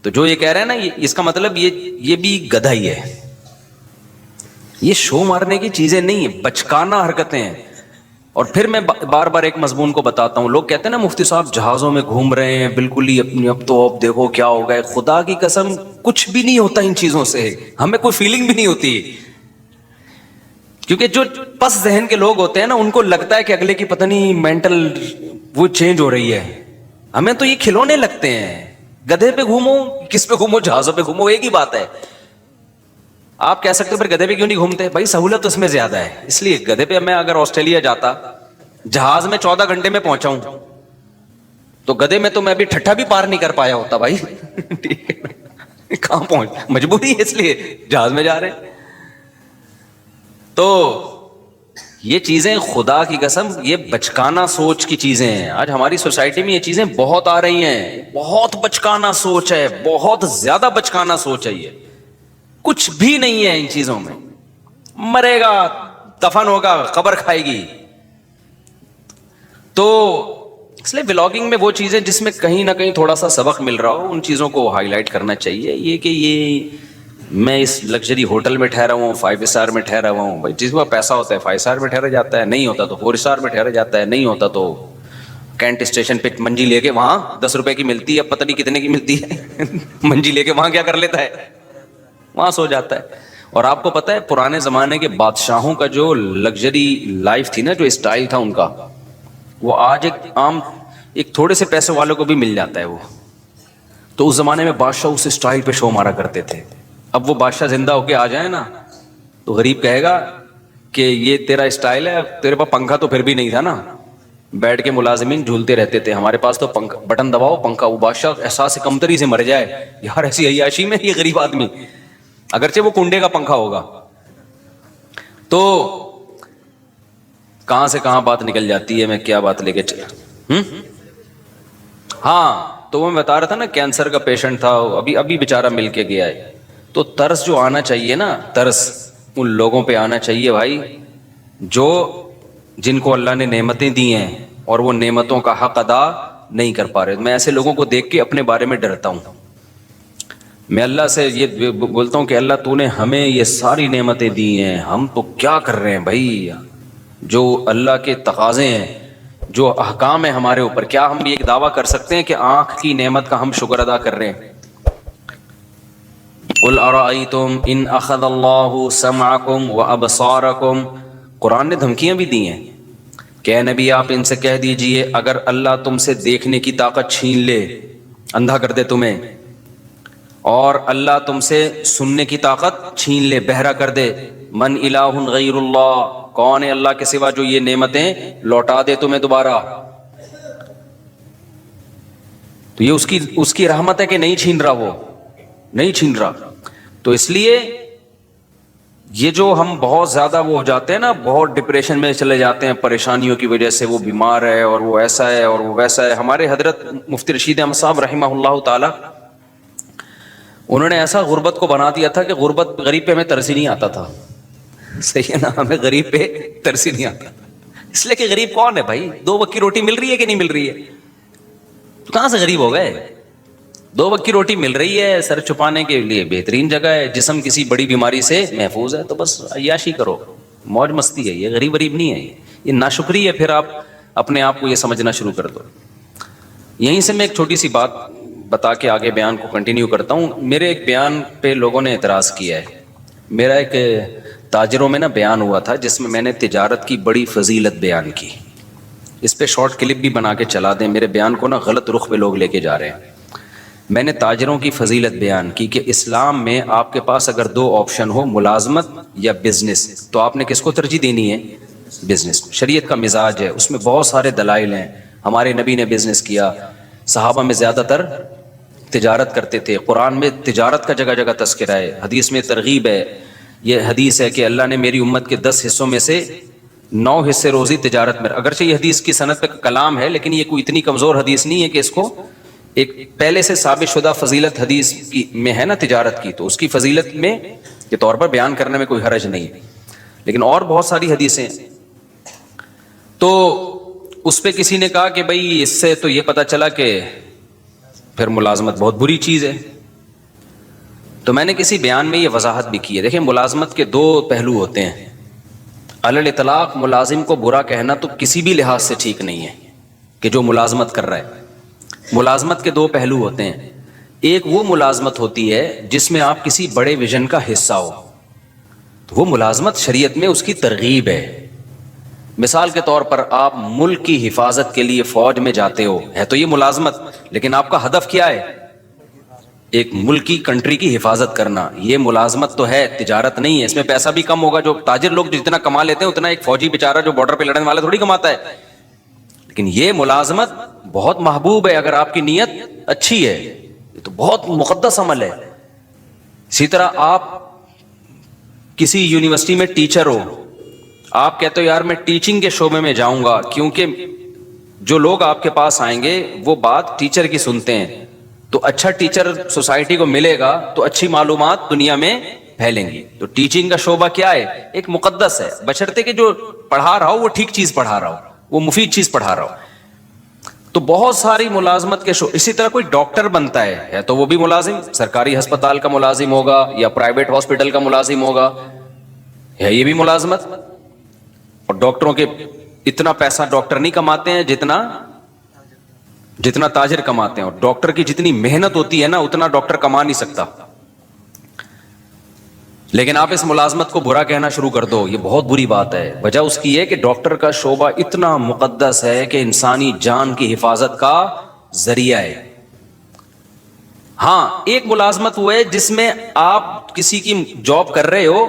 تو جو یہ کہہ رہے ہیں نا، اس کا مطلب یہ بھی گدھا ہی ہے. یہ شو مارنے کی چیزیں نہیں ہیں، بچکانہ حرکتیں ہیں. اور پھر میں بار بار ایک مضمون کو بتاتا ہوں. لوگ کہتے ہیں نا مفتی صاحب جہازوں میں گھوم رہے ہیں بالکل ہی اپنی، اب تو اب دیکھو کیا ہو گئے. خدا کی قسم کچھ بھی نہیں ہوتا ان چیزوں سے، ہمیں کوئی فیلنگ بھی نہیں ہوتی. کیونکہ جو پس ذہن کے لوگ ہوتے ہیں نا، ان کو لگتا ہے کہ اگلے کی پتہ نہیں مینٹل وہ چینج ہو رہی ہے. ہمیں تو یہ کھلونے لگتے ہیں. گدھے پہ گھومو، کس پہ گھومو، جہازوں پہ گھومو، ایک ہی بات ہے. آپ کہہ سکتے ہو پھر گدھے پہ کیوں نہیں گھومتے؟ بھائی سہولت اس میں زیادہ ہے، اس لیے. گدھے پہ میں اگر آسٹریلیا جاتا، جہاز میں 14 گھنٹے میں پہنچا ہوں، تو گدھے میں تو میں بھی ٹھٹھا بھی پار نہیں کر پایا ہوتا بھائی. ٹھیک ہے، کہاں پہنچ، مجبوری ہے، اس لیے جہاز میں جا رہے ہیں. تو یہ چیزیں خدا کی قسم یہ بچکانہ سوچ کی چیزیں ہیں. آج ہماری سوسائٹی میں یہ چیزیں بہت آ رہی ہیں. بہت بچکانہ سوچ ہے، بہت زیادہ بچکانہ سوچ ہے. یہ کچھ بھی نہیں ہے ان چیزوں میں. مرے گا، دفن ہوگا، قبر کھائے گی. تو اس لیے ولاگنگ میں وہ چیزیں جس میں کہیں نہ کہیں تھوڑا سا سبق مل رہا ہو، ان چیزوں کو ہائی لائٹ کرنا چاہیے. یہ کہ یہ میں اس لگژری ہوٹل میں ٹھہرا ہوا ہوں، 5 اسٹار میں ٹھہرا ہوا ہوں. بھائی جس کو پیسہ ہوتا ہے 5 اسٹار میں ٹھہرا جاتا ہے، نہیں ہوتا تو 4 اسٹار میں ٹھہرا جاتا ہے، نہیں ہوتا تو کینٹ اسٹیشن پہ منجی لے کے وہاں 10 روپے کی ملتی ہے، پتہ نہیں کتنے کی ملتی ہے. منجی لے کے وہاں کیا کر لیتا ہے، وہاں سو جاتا ہے. اور آپ کو پتہ ہے پرانے زمانے کے بادشاہوں کا جو لگژری لائف تھی نا، جو اسٹائل تھا ان کا، وہ آج ایک تھوڑے سے پیسے والوں کو بھی مل جاتا ہے وہ. تو اس زمانے میں بادشاہ اس اسٹائل پہ شو مارا کرتے تھے. اب وہ بادشاہ زندہ ہو کے آ جائے نا، تو غریب کہے گا کہ یہ تیرا اسٹائل ہے، تیرے پاس پنکھا تو پھر بھی نہیں تھا نا. بیٹھ کے ملازمین جھولتے رہتے تھے، ہمارے پاس تو بٹن دباؤ پنکھا. وہ بادشاہ احساس کمتری سے مر جائے، یار ایسی عیاشی میں یہ غریب آدمی، اگرچہ وہ کنڈے کا پنکھا ہوگا. تو کہاں سے کہاں بات نکل جاتی ہے، میں کیا بات لے کے چلا. ہاں تو وہ میں بتا رہا تھا نا، کینسر کا پیشنٹ تھا، ابھی بیچارہ مل کے گیا ہے. تو ترس جو آنا چاہیے نا، ترس ان لوگوں پہ آنا چاہیے بھائی جو جن کو اللہ نے نعمتیں دی ہیں اور وہ نعمتوں کا حق ادا نہیں کر پا رہے. میں ایسے لوگوں کو دیکھ کے اپنے بارے میں ڈرتا ہوں. میں اللہ سے یہ بولتا ہوں کہ اللہ تو نے ہمیں یہ ساری نعمتیں دی ہیں، ہم تو کیا کر رہے ہیں بھائی. جو اللہ کے تقاضے ہیں، جو احکام ہیں ہمارے اوپر، کیا ہم یہ دعویٰ کر سکتے ہیں کہ آنکھ کی نعمت کا ہم شکر ادا کر رہے ہیں؟ قل ارأیتم ان اخذ اللہ سمعکم وابصارکم. قرآن نے دھمکیاں بھی دی ہیں کہ اے نبی آپ ان سے کہہ دیجئے اگر اللہ تم سے دیکھنے کی طاقت چھین لے، اندھا کر دے تمہیں، اور اللہ تم سے سننے کی طاقت چھین لے، بہرا کر دے، من الہ غیر اللہ، کون ہے اللہ کے سوا جو یہ نعمتیں لوٹا دے تمہیں دوبارہ. تو یہ اس کی رحمت ہے کہ نہیں چھین رہا، وہ نہیں چھین رہا. تو اس لیے یہ جو ہم بہت زیادہ وہ ہو جاتے ہیں نا, بہت ڈپریشن میں چلے جاتے ہیں پریشانیوں کی وجہ سے, وہ بیمار ہے اور وہ ایسا ہے اور وہ ویسا ہے. ہمارے حضرت مفتی رشید احمد صاحب رحمہ اللہ تعالی, انہوں نے ایسا غربت کو بنا دیا تھا کہ غربت غریب پہ ہمیں ترس ہی نہیں آتا تھا. صحیح ہے نا, ہمیں غریب پہ ترس ہی نہیں آتا, اس لیے کہ غریب کون ہے بھائی؟ 2 وقت کی روٹی مل رہی ہے کہ نہیں مل رہی ہے؟ تو کہاں سے غریب ہو گئے؟ 2 وقت کی روٹی مل رہی ہے, سر چھپانے کے لیے بہترین جگہ ہے, جسم کسی بڑی بیماری سے محفوظ ہے, تو بس عیاشی کرو, موج مستی ہے. یہ غریب نہیں ہے, یہ ناشکری ہے. پھر آپ اپنے آپ کو یہ سمجھنا شروع کر دو. یہیں سے میں ایک چھوٹی سی بات بتا کے آگے بیان کو کنٹینیو کرتا ہوں. میرے ایک بیان پہ لوگوں نے اعتراض کیا ہے. میرا ایک تاجروں میں نا بیان ہوا تھا جس میں نے تجارت کی بڑی فضیلت بیان کی. اس پہ شارٹ کلپ بھی بنا کے چلا دیں, میرے بیان کو نا غلط رخ پہ لوگ لے کے جا رہے ہیں. میں نے تاجروں کی فضیلت بیان کی کہ اسلام میں آپ کے پاس اگر 2 آپشن ہو, ملازمت یا بزنس, تو آپ نے کس کو ترجیح دینی ہے؟ بزنس. شریعت کا مزاج ہے, اس میں بہت سارے دلائل ہیں. ہمارے نبی نے بزنس کیا, صحابہ میں زیادہ تر تجارت کرتے تھے, قرآن میں تجارت کا جگہ جگہ تذکرہ ہے, حدیث میں ترغیب ہے. یہ حدیث ہے کہ اللہ نے میری امت کے 10 حصوں میں سے 9 حصے روزی تجارت میں. اگرچہ یہ حدیث کی سند پہ کلام ہے, لیکن یہ کوئی اتنی کمزور حدیث نہیں ہے کہ اس کو ایک پہلے سے ثابت شدہ فضیلت حدیث کی میں ہے نا تجارت کی, تو اس کی فضیلت میں کے طور پر بیان کرنے میں کوئی حرج نہیں. لیکن اور بہت ساری حدیثیں. تو اس پہ کسی نے کہا کہ بھائی اس سے تو یہ پتہ چلا کہ پھر ملازمت بہت بری چیز ہے. تو میں نے کسی بیان میں یہ وضاحت بھی کی ہے. دیکھیں, ملازمت کے 2 پہلو ہوتے ہیں. علی الاطلاق ملازم کو برا کہنا تو کسی بھی لحاظ سے ٹھیک نہیں ہے کہ جو ملازمت کر رہا ہے. ملازمت کے 2 پہلو ہوتے ہیں. ایک وہ ملازمت ہوتی ہے جس میں آپ کسی بڑے ویژن کا حصہ ہو, تو وہ ملازمت شریعت میں اس کی ترغیب ہے. مثال کے طور پر آپ ملک کی حفاظت کے لیے فوج میں جاتے ہو, ہے تو یہ ملازمت, لیکن آپ کا ہدف کیا ہے؟ ایک ملک کی کنٹری کی حفاظت کرنا. یہ ملازمت تو ہے, تجارت نہیں ہے. اس میں پیسہ بھی کم ہوگا. جو تاجر لوگ جتنا کما لیتے ہیں اتنا ایک فوجی بیچارہ جو بارڈر پہ لڑنے والا تھوڑی کماتا ہے. لیکن یہ ملازمت بہت محبوب ہے اگر آپ کی نیت اچھی ہے, یہ تو بہت مقدس عمل ہے. اسی طرح آپ کسی یونیورسٹی میں ٹیچر ہو, آپ کہتے ہو یار میں ٹیچنگ کے شعبے میں جاؤں گا, کیونکہ جو لوگ آپ کے پاس آئیں گے وہ بات ٹیچر کی سنتے ہیں, تو اچھا ٹیچر سوسائٹی کو ملے گا تو اچھی معلومات دنیا میں پھیلیں گی. تو ٹیچنگ کا شعبہ کیا ہے؟ ایک مقدس ہے, بشرطے کہ جو پڑھا رہا ہو وہ ٹھیک چیز پڑھا رہا ہو, وہ مفید چیز پڑھا رہا ہو. تو بہت ساری ملازمت کے اسی طرح کوئی ڈاکٹر بنتا ہے تو وہ بھی ملازم, سرکاری ہسپتال کا ملازم ہوگا یا پرائیویٹ ہاسپٹل کا ملازم ہوگا, ہے یہ بھی ملازمت. اور ڈاکٹروں کے اتنا پیسہ ڈاکٹر نہیں کماتے ہیں جتنا تاجر کماتے ہیں, اور ڈاکٹر کی جتنی محنت ہوتی ہے نا اتنا ڈاکٹر کما نہیں سکتا. لیکن آپ اس ملازمت کو برا کہنا شروع کر دو, یہ بہت بری بات ہے. وجہ اس کی ہے کہ ڈاکٹر کا شعبہ اتنا مقدس ہے کہ انسانی جان کی حفاظت کا ذریعہ ہے. ہاں, ایک ملازمت وہ ہے جس میں آپ کسی کی جاب کر رہے ہو,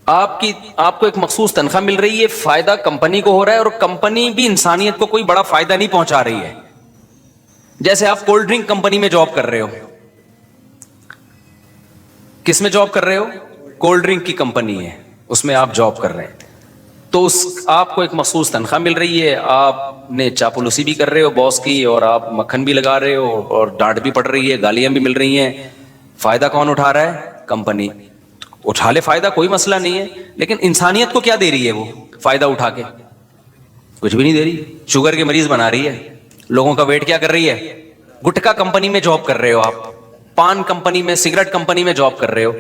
آپ کو ایک مخصوص تنخواہ مل رہی ہے, فائدہ کمپنی کو ہو رہا ہے, اور کمپنی بھی انسانیت کو کوئی بڑا فائدہ نہیں پہنچا رہی ہے. جیسے آپ کولڈ ڈرنک کمپنی میں جاب کر رہے ہو. کس میں جاب کر رہے ہو؟ کولڈ ڈرنک کی کمپنی ہے, اس میں آپ جاب کر رہے ہیں. تو آپ کو ایک مخصوص تنخواہ مل رہی ہے, آپ نے چاپلوسی بھی کر رہے ہو باس کی, اور آپ مکھن بھی لگا رہے ہو, اور ڈانٹ بھی پڑ رہی ہے, گالیاں بھی مل رہی ہیں. فائدہ کون اٹھا رہا ہے؟ کمپنی. اٹھا لے فائدہ, کوئی مسئلہ نہیں ہے, لیکن انسانیت کو کیا دے رہی ہے وہ فائدہ اٹھا کے؟ کچھ بھی نہیں دے رہی. شوگر کے مریض بنا رہی ہے, لوگوں کا ویٹ کیا کر رہی ہے. گٹکا کمپنی میں جاب کر رہے ہو آپ, پان کمپنی میں, سگریٹ کمپنی میں جاب کر رہے ہو.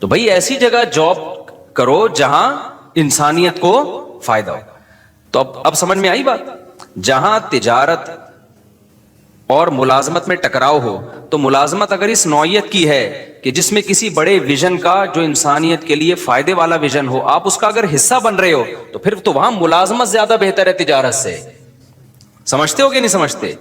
تو بھائی ایسی جگہ جاب کرو جہاں انسانیت کو فائدہ ہو. تو اب سمجھ میں آئی بات. جہاں تجارت اور ملازمت میں ٹکراؤ ہو, تو ملازمت اگر اس نوعیت کی ہے کہ جس میں کسی بڑے ویژن کا جو انسانیت کے لیے فائدے والا ویژن ہو, آپ اس کا اگر حصہ بن رہے ہو, تو پھر تو وہاں ملازمت زیادہ بہتر ہے تجارت سے. سمجھتے ہو کہ نہیں سمجھتے؟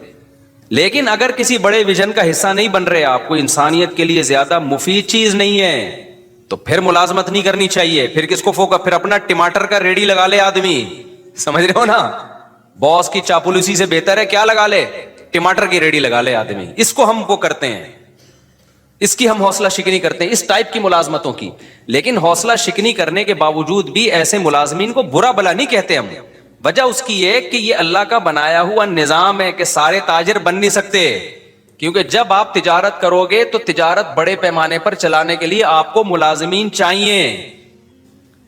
لیکن اگر کسی بڑے ویژن کا حصہ نہیں بن رہے آپ, کو انسانیت کے لیے زیادہ مفید چیز نہیں ہے, تو پھر ملازمت نہیں کرنی چاہیے. پھر کس کو فوکس, پھر اپنا ٹماٹر کا ریڑھی لگا لے آدمی. سمجھ رہے ہو نا, باس کی چاپلوسی سے بہتر ہے کیا لگا لے, ٹماٹر کی ریڑھی لگا لے آدمی. اس کو ہم وہ کرتے ہیں, اس کی ہم حوصلہ شکنی کرتے ہیں، اس ٹائپ کی ملازمتوں کی. لیکن حوصلہ شکنی کرنے کے باوجود بھی ایسے ملازمین کو برا بلا نہیں کہتے ہم. وجہ اس کی یہ کہ یہ اللہ کا بنایا ہوا نظام ہے کہ سارے تاجر بن نہیں سکتے. کیونکہ جب آپ تجارت کرو گے تو تجارت بڑے پیمانے پر چلانے کے لیے آپ کو ملازمین چاہیے.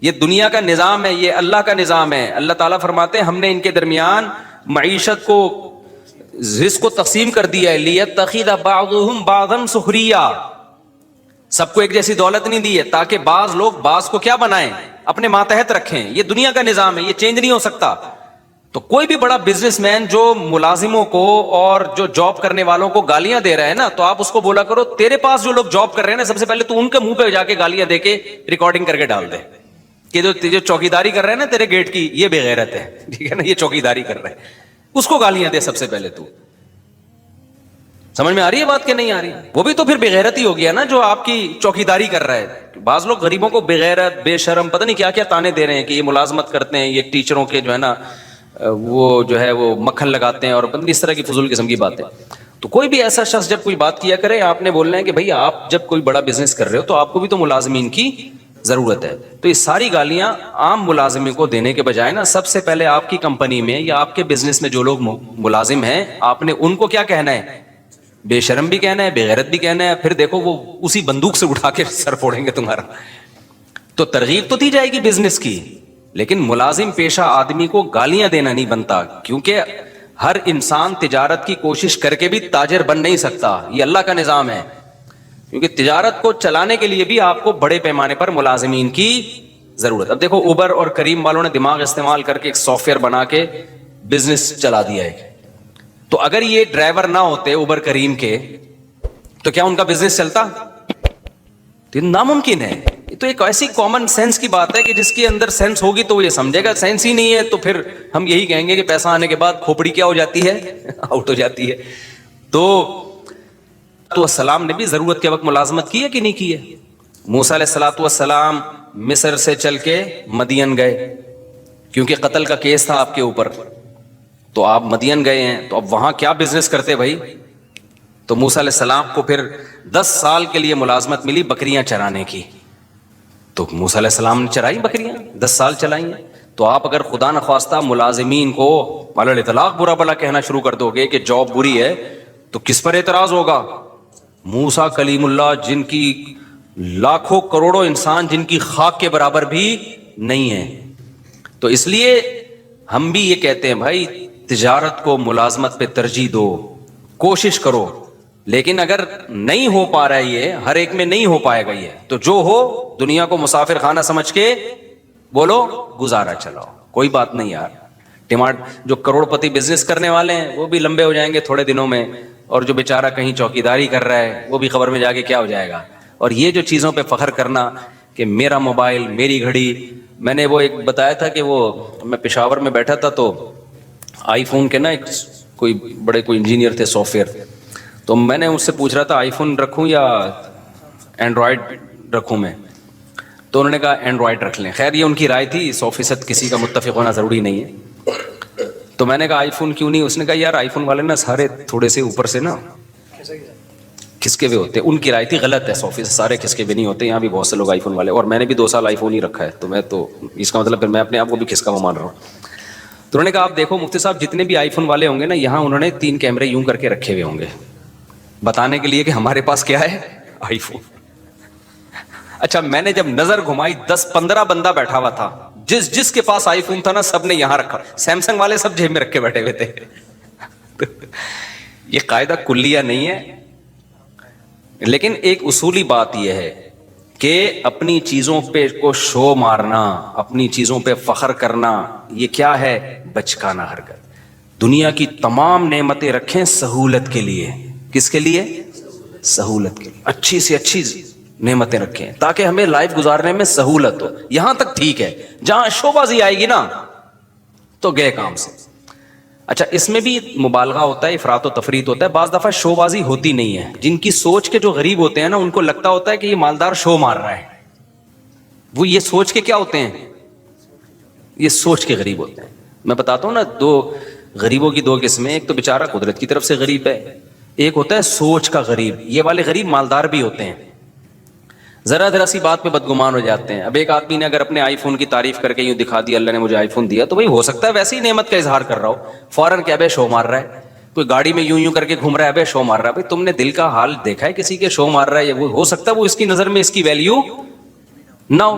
یہ دنیا کا نظام ہے، یہ اللہ کا نظام ہے. اللہ تعالیٰ فرماتے ہیں ہم نے ان کے درمیان معیشت کو، رزق کو تقسیم کر دیا ہے. لیتخذ بعضهم بعضا سخریا، سب کو ایک جیسی دولت نہیں دی ہے تاکہ بعض لوگ بعض کو کیا بنائیں، اپنے ماتحت رکھیں. یہ دنیا کا نظام ہے، یہ چینج نہیں ہو سکتا. تو کوئی بھی بڑا بزنس مین جو ملازموں کو اور جو جاب کرنے والوں کو گالیاں دے رہا ہے نا، تو آپ اس کو بولا کرو تیرے پاس جو لوگ جاب کر رہے ہیں نا، سب سے پہلے تو ان کے منہ پہ جا کے گالیاں دے کے ریکارڈنگ کر کے ڈال دے کہ جو چوکیداری کر رہے ہیں نا تیرے گیٹ کی، یہ بے غیرت ہے، ٹھیک ہے نا، یہ چوکیداری کر رہے ہیں. اس کو گالیاں دے سب سے پہلے. تو سمجھ میں آ رہی ہے بات کہ نہیں آ رہی؟ وہ بھی تو پھر بے غیرت ہی ہو گیا نا جو آپ کی چوکیداری کر رہا ہے. بعض لوگ غریبوں کو بے غیرت، بے شرم، پتہ نہیں کیا کیا تانے دے رہے ہیں کہ یہ ملازمت کرتے ہیں، یہ ٹیچروں کے جو ہے نا وہ جو ہے وہ مکھن لگاتے ہیں، اور اس طرح کی فضول قسم کی باتیں. تو کوئی بھی ایسا شخص جب کوئی بات کیا کرے، آپ نے بولنا ہے کہ بھائی آپ جب کوئی بڑا بزنس کر رہے ہو تو آپ کو بھی تو ملازمین کی ضرورت ہے. تو یہ ساری گالیاں عام ملازمین کو دینے کے بجائے نا، سب سے پہلے آپ کی کمپنی میں یا آپ کے بزنس میں جو لوگ ملازم ہیں، آپ نے ان کو کیا کہنا ہے؟ بے شرم بھی کہنا ہے، بے غیرت بھی کہنا ہے. پھر دیکھو وہ اسی بندوق سے اٹھا کے سر پھوڑیں گے تمہارا. تو ترغیب تو دی جائے گی بزنس کی، لیکن ملازم پیشہ آدمی کو گالیاں دینا نہیں بنتا. کیونکہ ہر انسان تجارت کی کوشش کر کے بھی تاجر بن نہیں سکتا، یہ اللہ کا نظام ہے. کیونکہ تجارت کو چلانے کے لیے بھی آپ کو بڑے پیمانے پر ملازمین کی ضرورت. اب دیکھو اوبر اور کریم والوں نے دماغ استعمال کر کے ایک سافٹ ویئر بنا کے بزنس چلا دیا ہے. تو اگر یہ ڈرائیور نہ ہوتے اوبر کریم کے تو کیا ان کا بزنس چلتا؟ تو ناممکن ہے. تو ایک ایسی کامن سینس کی بات ہے کہ جس کے اندر سینس ہوگی تو وہ یہ سمجھے گا. سینس ہی نہیں ہے تو پھر ہم یہی کہیں گے کہ پیسہ آنے کے بعد کھوپڑی کیا ہو جاتی ہے؟ آؤٹ ہو جاتی ہے. تو السلام نے بھی ضرورت کے وقت ملازمت کی ہے کہ نہیں کی ہے؟ موسیٰ علیہ الصلوۃ والسلام مصر سے چل کے مدین گئے کیونکہ قتل کا کیس تھا آپ کے اوپر. تو آپ مدین گئے ہیں تو اب وہاں کیا بزنس کرتے بھائی؟ تو موسیٰ علیہ السلام کو پھر 10 سال کے لیے ملازمت ملی بکریاں چرانے کی. تو موسیٰ علیہ السلام نے چرائی بکریاں، 10 سال چلائی ہیں. تو آپ اگر خدا نخواستہ ملازمین کو علی الاطلاق برا بلا کہنا شروع کر دو گے کہ جاب بری ہے تو کس پر اعتراض ہوگا؟ موسیٰ کلیم اللہ جن کی لاکھوں کروڑوں انسان جن کی خاک کے برابر بھی نہیں ہے. تو اس لیے ہم بھی یہ کہتے ہیں بھائی تجارت کو ملازمت پہ ترجیح دو، کوشش کرو. لیکن اگر نہیں ہو پا رہا ہے، یہ ہر ایک میں نہیں ہو پائے گا یہ، تو جو ہو دنیا کو مسافر خانہ سمجھ کے بولو گزارا چلاؤ، کوئی بات نہیں یار. جو کروڑ پتی بزنس کرنے والے ہیں وہ بھی لمبے ہو جائیں گے تھوڑے دنوں میں، اور جو بیچارہ کہیں چوکیداری کر رہا ہے وہ بھی خبر میں جا کے کیا ہو جائے گا. اور یہ جو چیزوں پہ فخر کرنا کہ میرا موبائل، میری گھڑی، میں نے وہ ایک بتایا تھا کہ وہ میں پشاور میں بیٹھا تھا تو آئی فون کے نا ایک کوئی بڑے کوئی انجینئر تھے سافٹ ویئر، تو میں نے اس سے پوچھ رہا تھا آئی فون رکھوں یا اینڈرائڈ رکھوں میں، تو انہوں نے کہا اینڈرائڈ رکھ لیں. خیر یہ ان کی رائے تھی، 100% کسی کا متفق ہونا ضروری نہیں ہے. تو میں نے کہا آئی فون کیوں نہیں؟ اس نے کہا یار آئی فون والے نا سارے تھوڑے سے اوپر سے نا کھسکے ہوئے ہوتے ہیں. ان کی رائے تھی غلط ہے، 100% سارے کھسکے ہوئے نہیں ہوتے. یہاں بھی بہت سے لوگ آئی فون والے، اور میں نے بھی 2 سال آئی فون ہی رکھا ہے، تو میں تو اس کا مطلب پھر میں اپنے آپ کو بھی کھسکا ہوا مان رہا ہوں. تو انہوں نے کہا آپ دیکھو مفتی صاحب جتنے بھی آئی فون والے ہوں گے نا، یہاں انہوں نے 3 کیمرے یوں کر کے رکھے ہوئے ہوں گے بتانے کے لیے کہ ہمارے پاس کیا ہے، آئی فون. اچھا میں نے جب نظر گھمائی 10-15 بندہ بیٹھا ہوا تھا، جس کے پاس آئی فون تھا نا سب نے یہاں رکھا، سیمسنگ والے سب جیب میں رکھ کے بیٹھے ہوئے تھے. یہ قاعدہ کلیہ نہیں ہے، لیکن ایک اصولی بات یہ ہے کہ اپنی چیزوں پہ کو شو مارنا، اپنی چیزوں پہ فخر کرنا، یہ کیا ہے؟ بچکانہ حرکت. دنیا کی تمام نعمتیں رکھیں سہولت کے لیے. کس کے لیے؟ سہولت کے لیے. اچھی سے اچھی نعمتیں رکھیں تاکہ ہمیں لائف گزارنے میں سہولت ہو. یہاں تک ٹھیک ہے، جہاں شو بازی آئے گی نا تو گئے کام سے. اچھا اس میں بھی مبالغہ ہوتا ہے، افراط و تفریط ہوتا ہے. بعض دفعہ شو بازی ہوتی نہیں ہے. جن کی سوچ کے جو غریب ہوتے ہیں نا ان کو لگتا ہوتا ہے کہ یہ مالدار شو مار رہا ہے. وہ یہ سوچ کے کیا ہوتے ہیں؟ یہ سوچ کے غریب ہوتے ہیں. میں بتاتا ہوں نا، 2 غریبوں کی 2 قسمیں. ایک تو بیچارہ قدرت کی طرف سے غریب ہے، ایک ہوتا ہے سوچ کا غریب. یہ والے غریب مالدار بھی ہوتے ہیں, ذرا ذرا سی بات پہ بدگمان ہو جاتے ہیں. اب ایک آدمی نے اگر اپنے آئی فون کی تعریف کر کے یوں دکھا دیا اللہ نے مجھے آئی فون دیا, تو بھائی ہو سکتا ہے ویسے ہی نعمت کا اظہار کر رہا ہو, فوراً کیا بے شو مار رہا ہے. کوئی گاڑی میں یوں یوں کر کے گھوم رہا ہے, بے شو مار رہا ہے. بھائی تم نے دل کا حال دیکھا ہے کسی کے شو مار رہا ہے, وہ ہو سکتا ہے وہ اس کی نظر میں اس کی ویلیو نہ ہو.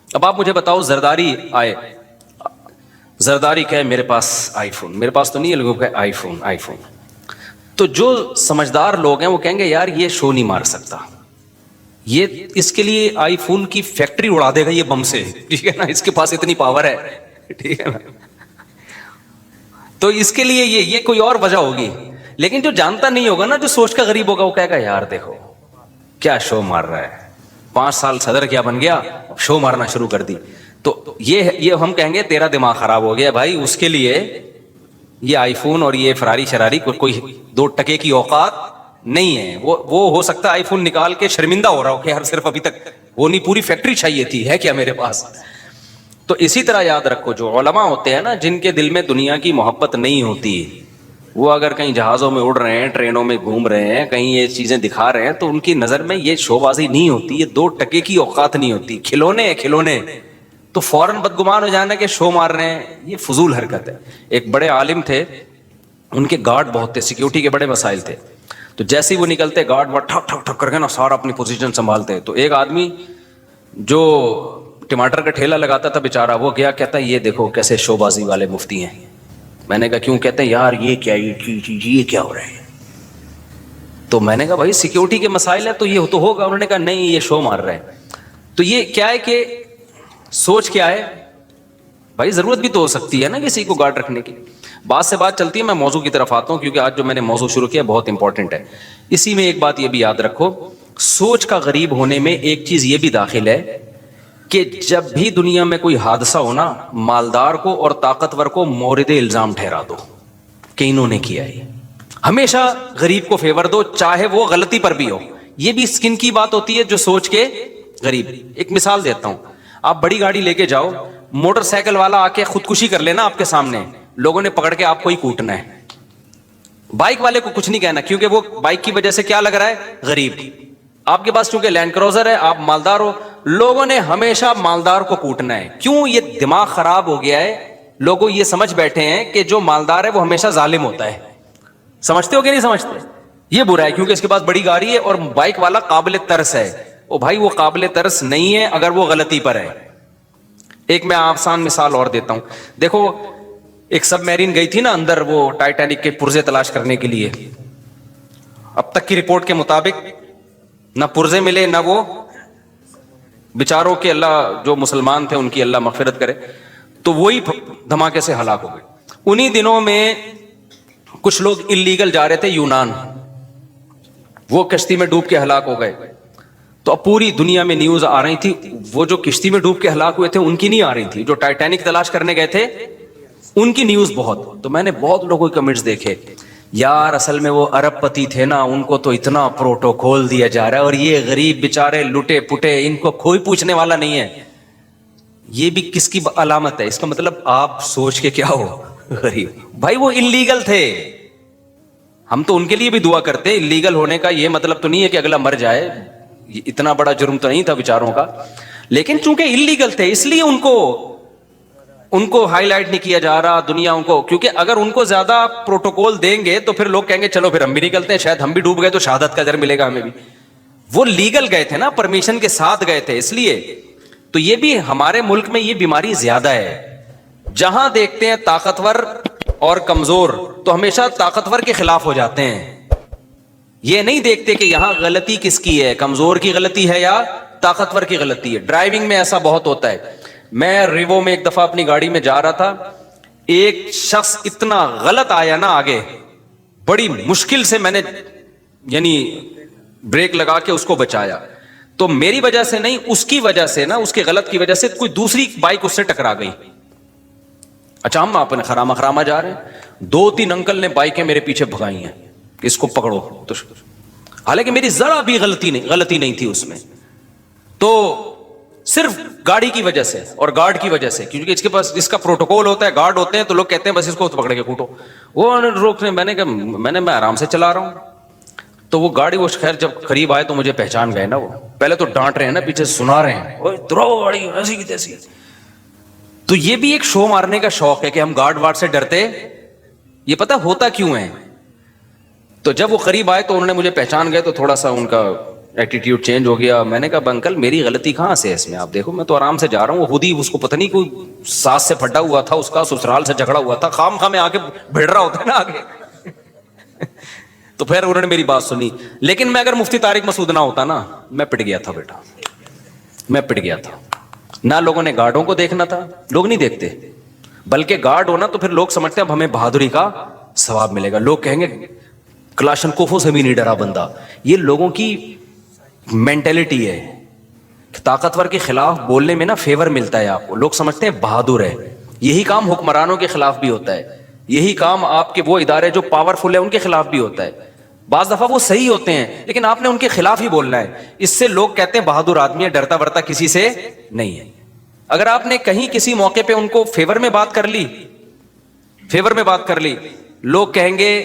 اب آپ مجھے بتاؤ, زرداری آئے, زرداری کہے میرے پاس آئی فون, میرے پاس تو نہیں ہے, لوگوں کا آئی فون آئی فون. تو جو سمجھدار لوگ ہیں وہ کہیں گے یار یہ شو نہیں مار سکتا, یہ اس کے لیے آئی فون کی فیکٹری اڑا دے گا یہ بم سے, ٹھیک ہے نا, اس کے پاس اتنی پاور ہے, ٹھیک ہے نا. تو اس کے لیے یہ کوئی اور وجہ ہوگی. لیکن جو جانتا نہیں ہوگا نا, جو سوچ کا غریب ہوگا, وہ کہے گا یار دیکھو کیا شو مار رہا ہے, 5 سال صدر کیا بن گیا, شو مارنا شروع کر دی. تو یہ ہم کہیں گے تیرا دماغ خراب ہو گیا بھائی, اس کے لیے یہ آئی فون اور یہ فراری شراری کوئی 2 ٹکے کی اوقات نہیں ہے. وہ ہو سکتا ہے آئی فون نکال کے شرمندہ ہو رہا ہو کہ یار صرف ابھی تک وہ نہیں, پوری فیکٹری چاہیے تھی, ہے کیا میرے پاس. تو اسی طرح یاد رکھو, جو علماء ہوتے ہیں نا, جن کے دل میں دنیا کی محبت نہیں ہوتی, وہ اگر کہیں جہازوں میں اڑ رہے ہیں, ٹرینوں میں گھوم رہے ہیں, کہیں یہ چیزیں دکھا رہے ہیں, تو ان کی نظر میں یہ شو بازی نہیں ہوتی, یہ 2 ٹکے کی اوقات نہیں ہوتی, کھلونے ہیں کھلونے. تو فوراً بدگمان ہو جانا کہ شو مار رہے ہیں, یہ فضول حرکت ہے. ایک بڑے عالم تھے, ان کے گارڈ بہت تھے, سیکیورٹی کے بڑے مسائل تھے. تو جیسے ہی وہ نکلتے گارڈ وہ ٹھک ٹھک ٹھک کر کے نا سارا اپنی پوزیشن سنبھالتے. تو ایک آدمی جو ٹماٹر کا ٹھیلا لگاتا تھا بیچارہ, وہ گیا, کہتا ہے یہ دیکھو کیسے شو بازی والے مفتی ہیں. میں نے کہا کیوں؟ کہتے ہیں یار یہ کیا, یہ کیا ہو رہا ہے. تو میں نے کہا بھائی سیکیورٹی کے مسائل ہے تو یہ تو ہوگا. انہوں نے کہا نہیں یہ شو مار رہے ہیں. تو یہ کیا ہے کہ سوچ کیا ہے بھائی, ضرورت بھی تو ہو سکتی ہے نا کسی کو گارڈ رکھنے کی. بات سے بات چلتی ہے, میں موضوع کی طرف آتا ہوں کیونکہ آج جو میں نے موضوع شروع کیا بہت امپورٹنٹ ہے. اسی میں ایک بات یہ بھی یاد رکھو, سوچ کا غریب ہونے میں ایک چیز یہ بھی داخل ہے کہ جب بھی دنیا میں کوئی حادثہ ہونا, مالدار کو اور طاقتور کو مورد الزام ٹھہرا دو کہ انہوں نے کیا ہے. ہمیشہ غریب کو فیور دو, چاہے وہ غلطی پر بھی ہو. یہ بھی اسکن کی بات ہوتی ہے جو سوچ کے غریب. ایک مثال دیتا ہوں, آپ بڑی گاڑی لے کے جاؤ, موٹر سائیکل والا آ کے خودکشی کر لینا آپ کے سامنے, لوگوں نے پکڑ کے آپ کو ہی کوٹنا ہے. بائک والے کو کچھ نہیں کہنا کیونکہ وہ بائک کی وجہ سے کیا لگ رہا ہے, غریب. آپ کے پاس چونکہ لینڈ کروزر ہے, آپ مالدار ہو, لوگوں نے ہمیشہ مالدار کو کوٹنا ہے. کیوں؟ یہ دماغ خراب ہو گیا ہے, لوگوں یہ سمجھ بیٹھے ہیں کہ جو مالدار ہے وہ ہمیشہ ظالم ہوتا ہے. سمجھتے ہو کہ نہیں سمجھتے؟ یہ برا ہے کیونکہ اس کے پاس بڑی گاڑی ہے اور بائک والا قابل ترس ہے. او بھائی وہ قابل ترس نہیں ہے اگر وہ غلطی پر ہے. ایک میں آسان مثال اور دیتا ہوں. دیکھو ایک سب میرین گئی تھی نا اندر, وہ ٹائٹینک کے پرزے تلاش کرنے کے لیے. اب تک کی رپورٹ کے مطابق نہ پرزے ملے, نہ وہ بیچاروں کے, اللہ جو مسلمان تھے ان کی اللہ مغفرت کرے, تو وہی دھماکے سے ہلاک ہو گئے. انہی دنوں میں کچھ لوگ اللیگل جا رہے تھے یونان, وہ کشتی میں ڈوب کے ہلاک ہو گئے. تو اب پوری دنیا میں نیوز آ رہی تھی, وہ جو کشتی میں ڈوب کے ہلاک ہوئے تھے ان کی نہیں آ رہی تھی, جو ٹائٹینک تلاش کرنے گئے تھے ان کی نیوز بہت. تو میں نے بہت لوگوں کے کمنٹس دیکھے, یار اصل میں وہ ارب پتی تھے نا, ان کو تو اتنا پروٹوکول دیا جا رہا ہے, اور یہ غریب بیچارے لٹے پٹے, ان کو کوئی پوچھنے والا نہیں ہے. یہ بھی کس کی علامت ہے؟ اس کا مطلب آپ سوچ کے کیا ہو, غریب. بھائی وہ انلیگل تھے, ہم تو ان کے لیے بھی دعا کرتے. انلیگل ہونے کا یہ مطلب تو نہیں ہے کہ اگلا مر جائے, اتنا بڑا جرم تو نہیں تھا بیچاروں کا, لیکن چونکہ انلیگل تھے اس لیے ان کو ہائی لائٹ نہیں کیا جا رہا دنیا ان کو. کیونکہ اگر ان کو زیادہ پروٹوکول دیں گے تو پھر لوگ کہیں گے چلو پھر ہم بھی نکلتے ہیں, شاید ہم بھی ڈوب گئے تو شہادت کا اجر ملے گا ہمیں بھی. وہ لیگل گئے تھے نا, پرمیشن کے ساتھ گئے تھے, اس لیے. تو یہ بھی ہمارے ملک میں یہ بیماری زیادہ ہے, جہاں دیکھتے ہیں طاقتور اور کمزور تو ہمیشہ طاقتور کے خلاف ہو جاتے ہیں. یہ نہیں دیکھتے کہ یہاں غلطی کس کی ہے, کمزور کی غلطی ہے یا طاقتور کی غلطی ہے. ڈرائیونگ میں ایسا بہت ہوتا ہے. میں ریوو میں ایک دفعہ اپنی گاڑی میں جا رہا تھا, ایک شخص اتنا غلط آیا نا آگے, بڑی مشکل سے میں نے یعنی بریک لگا کے اس کو بچایا. تو میری وجہ سے نہیں, اس کی وجہ سے نا, اس کے غلط کی وجہ سے کوئی دوسری بائک اس سے ٹکرا گئی. اچھا ہم اپنے خراما خراما جا رہے ہیں, 2-3 انکل نے بائکیں میرے پیچھے بھگائی ہیں کہ اس کو پکڑو, تو حالانکہ میری ذرا بھی غلطی نہیں تھی اس میں. تو صرف گاڑی کی وجہ سے اور گارڈ کی وجہ سے, کیونکہ اس کے پاس اس کا پروٹوکول ہوتا ہے, گارڈ ہوتے ہیں, تو لوگ کہتے ہیں بس اس کو پکڑ کے کوٹو. وہ روکنے, میں نے آرام سے چلا رہا ہوں, تو وہ گاڑی وہ خیر جب قریب آئے تو مجھے پہچان گئے نا, وہ پہلے تو ڈانٹ رہے ہیں نا, پیچھے سنا رہے ہیں اوے دراؤ گاڑی ایسی کی تیسی. تو یہ بھی ایک شو مارنے کا شوق ہے کہ ہم گارڈ وارڈ سے ڈرتے, یہ پتہ ہوتا کیوں ہے. تو جب وہ قریب آئے تو انہوں نے مجھے پہچان گئے تو تھوڑا سا ان کا ایٹیٹیوڈ چینج ہو گیا. میں نے کہا انکل میری غلطی کہاں سے ہے اس میں, آپ دیکھو میں تو آرام سے جا رہا ہوں, وہ خود ہی اس کو پتہ نہیں کوئی ساس سے پھٹا ہوا تھا, اس کا سسرال سے جھگڑا ہوا تھا, خام خواہ میں آ کے بھیڑ رہا ہوتا ہے نا آگے. تو پھر انہوں نے میری بات سنی. لیکن میں اگر مفتی طارق مسعود نہ ہوتا نا, میں پٹ گیا تھا بیٹا, میں پٹ گیا تھا. نہ لوگوں نے گارڈوں کو دیکھنا تھا, لوگ نہیں دیکھتے, بلکہ گارڈ ہونا تو پھر لوگ سمجھتے ہیں اب ہمیں بہادری کا ثواب ملے گا. لوگ کہیں گے کلاشن کوفوں سے بھی نہیں ڈرا بندہ. یہ لوگوں کی مینٹلٹی ہے, طاقتور کے خلاف بولنے میں نا فیور ملتا ہے آپ کو, لوگ سمجھتے ہیں بہادر ہے. یہی کام حکمرانوں کے خلاف بھی ہوتا ہے, یہی کام آپ کے وہ ادارے جو پاورفل ہے ان کے خلاف بھی ہوتا ہے. بعض دفعہ وہ صحیح ہوتے ہیں لیکن آپ نے ان کے خلاف ہی بولنا ہے. اس سے لوگ کہتے ہیں بہادر آدمی ہے, ڈرتا ورتا کسی سے نہیں ہے. اگر آپ نے کہیں کسی موقع پہ ان کو فیور میں بات کر لی, فیور میں بات کر لی, لوگ کہیں گے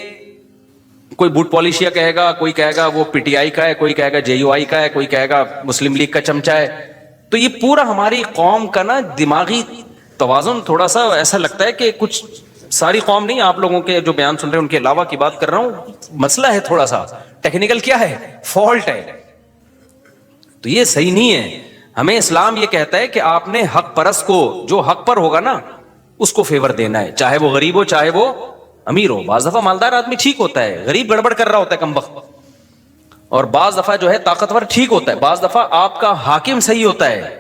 کوئی بوٹ پالیشیا کہے گا, کوئی کہے گا وہ پی ٹی آئی کا ہے, کوئی کہے گا جے یو آئی کا ہے, کوئی کہے گا مسلم لیگ کا چمچہ ہے. تو یہ پورا ہماری قوم کا نا دماغی توازن تھوڑا سا ایسا لگتا ہے کہ کچھ, ساری قوم نہیں, آپ لوگوں کے جو بیان سن رہے ہیں ان کے علاوہ کی بات کر رہا ہوں, مسئلہ ہے تھوڑا سا ٹیکنیکل, کیا ہے فالٹ ہے. تو یہ صحیح نہیں ہے. ہمیں اسلام یہ کہتا ہے کہ آپ نے حق پرست کو, جو حق پر ہوگا نا اس کو فیور دینا ہے, چاہے وہ غریب ہو چاہے وہ امیر ہو. بعض دفعہ مالدار آدمی ٹھیک ہوتا ہے, غریب گڑبڑ کر رہا ہوتا ہے کم وقت, اور بعض دفعہ جو ہے طاقتور ٹھیک ہوتا ہے, بعض دفعہ آپ کا حاکم صحیح ہوتا ہے,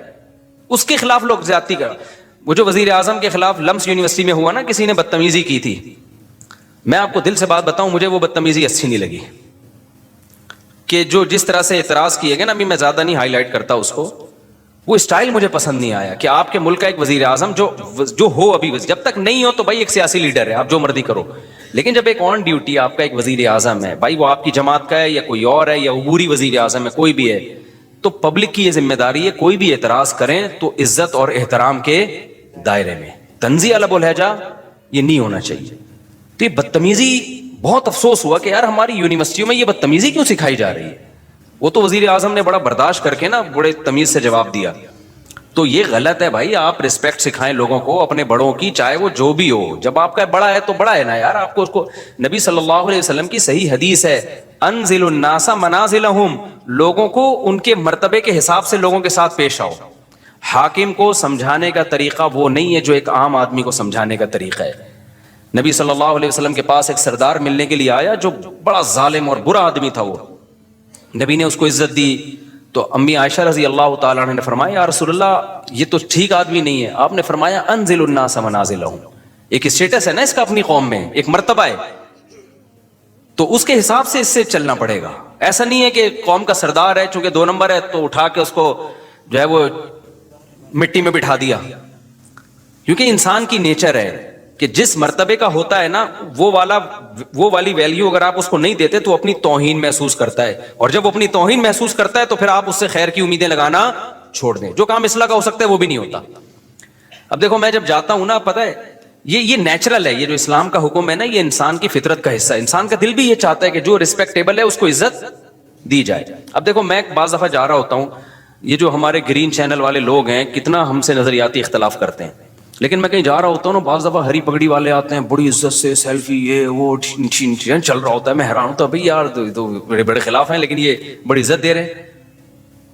اس کے خلاف لوگ زیادتی کر. وہ جو وزیر اعظم کے خلاف لمس یونیورسٹی میں ہوا نا, کسی نے بدتمیزی کی تھی, میں آپ کو دل سے بات بتاؤں, مجھے وہ بدتمیزی اچھی نہیں لگی. کہ جو جس طرح سے اعتراض کیے گئے نا, ابھی میں زیادہ نہیں ہائی لائٹ کرتا اس کو, وہ اسٹائل مجھے پسند نہیں آیا. کہ آپ کے ملک کا ایک وزیر اعظم جو ہو, ابھی جب تک نہیں ہو تو بھائی ایک سیاسی لیڈر ہے, آپ جو مرضی کرو, لیکن جب ایک آن ڈیوٹی آپ کا ایک وزیر اعظم ہے, بھائی وہ آپ کی جماعت کا ہے یا کوئی اور ہے یا عبوری وزیر اعظم ہے, کوئی بھی ہے, تو پبلک کی یہ ذمہ داری ہے کوئی بھی اعتراض کریں تو عزت اور احترام کے دائرے میں, تنزیہ لب و لہجہ یہ نہیں ہونا چاہیے. تو یہ بدتمیزی, بہت افسوس ہوا کہ یار ہماری یونیورسٹیوں میں یہ بدتمیزی کیوں سکھائی جا رہی ہے. وہ تو وزیر اعظم نے بڑا برداشت کر کے نا بڑے تمیز سے جواب دیا. تو یہ غلط ہے بھائی, آپ رسپیکٹ سکھائیں لوگوں کو اپنے بڑوں کی, چاہے وہ جو بھی ہو. جب آپ کا بڑا ہے تو بڑا ہے نا یار, آپ کو اس کو, نبی صلی اللہ علیہ وسلم کی صحیح حدیث ہے, انزل الناس منازلہم, لوگوں کو ان کے مرتبے کے حساب سے لوگوں کے ساتھ پیش آؤ. حاکم کو سمجھانے کا طریقہ وہ نہیں ہے جو ایک عام آدمی کو سمجھانے کا طریقہ ہے. نبی صلی اللہ علیہ وسلم کے پاس ایک سردار ملنے کے لیے آیا جو بڑا ظالم اور برا آدمی تھا. وہ نبی نے اس کو عزت دی تو امی عائشہ رضی اللہ تعالیٰ عنہ نے فرمایا یا رسول اللہ یہ تو ٹھیک آدمی نہیں ہے. آپ نے فرمایا انزل الناس منازلہم, ایک اسٹیٹس ہے نا اس کا اپنی قوم میں, ایک مرتبہ ہے, تو اس کے حساب سے اس سے چلنا پڑے گا. ایسا نہیں ہے کہ قوم کا سردار ہے, چونکہ 2 نمبر ہے تو اٹھا کے اس کو جو ہے وہ مٹی میں بٹھا دیا. کیونکہ انسان کی نیچر ہے کہ جس مرتبے کا ہوتا ہے نا وہ والی ویلیو اگر آپ اس کو نہیں دیتے تو اپنی توہین محسوس کرتا ہے, اور جب وہ اپنی توہین محسوس کرتا ہے تو پھر آپ اس سے خیر کی امیدیں لگانا چھوڑ دیں. جو کام اصلاح کا ہو سکتا ہے وہ بھی نہیں ہوتا. اب دیکھو میں جب جاتا ہوں نا, پتہ ہے یہ نیچرل ہے, یہ جو اسلام کا حکم ہے نا یہ انسان کی فطرت کا حصہ ہے. انسان کا دل بھی یہ چاہتا ہے کہ جو ریسپیکٹیبل ہے اس کو عزت دی جائے. اب دیکھو میں بعض دفعہ جا رہا ہوتا ہوں, یہ جو ہمارے گرین چینل والے لوگ ہیں کتنا ہم سے نظریاتی اختلاف کرتے ہیں, لیکن میں کہیں جا رہا ہوتا ہوں نا, بعض دفعہ ہری پگڑی والے آتے ہیں بڑی عزت سے, سیلفی یہ وہ چل رہا ہوتا ہے. میں حیران ہوتا ہوں بھائی یار تو بڑے خلاف ہیں لیکن یہ بڑی عزت دے رہے ہیں.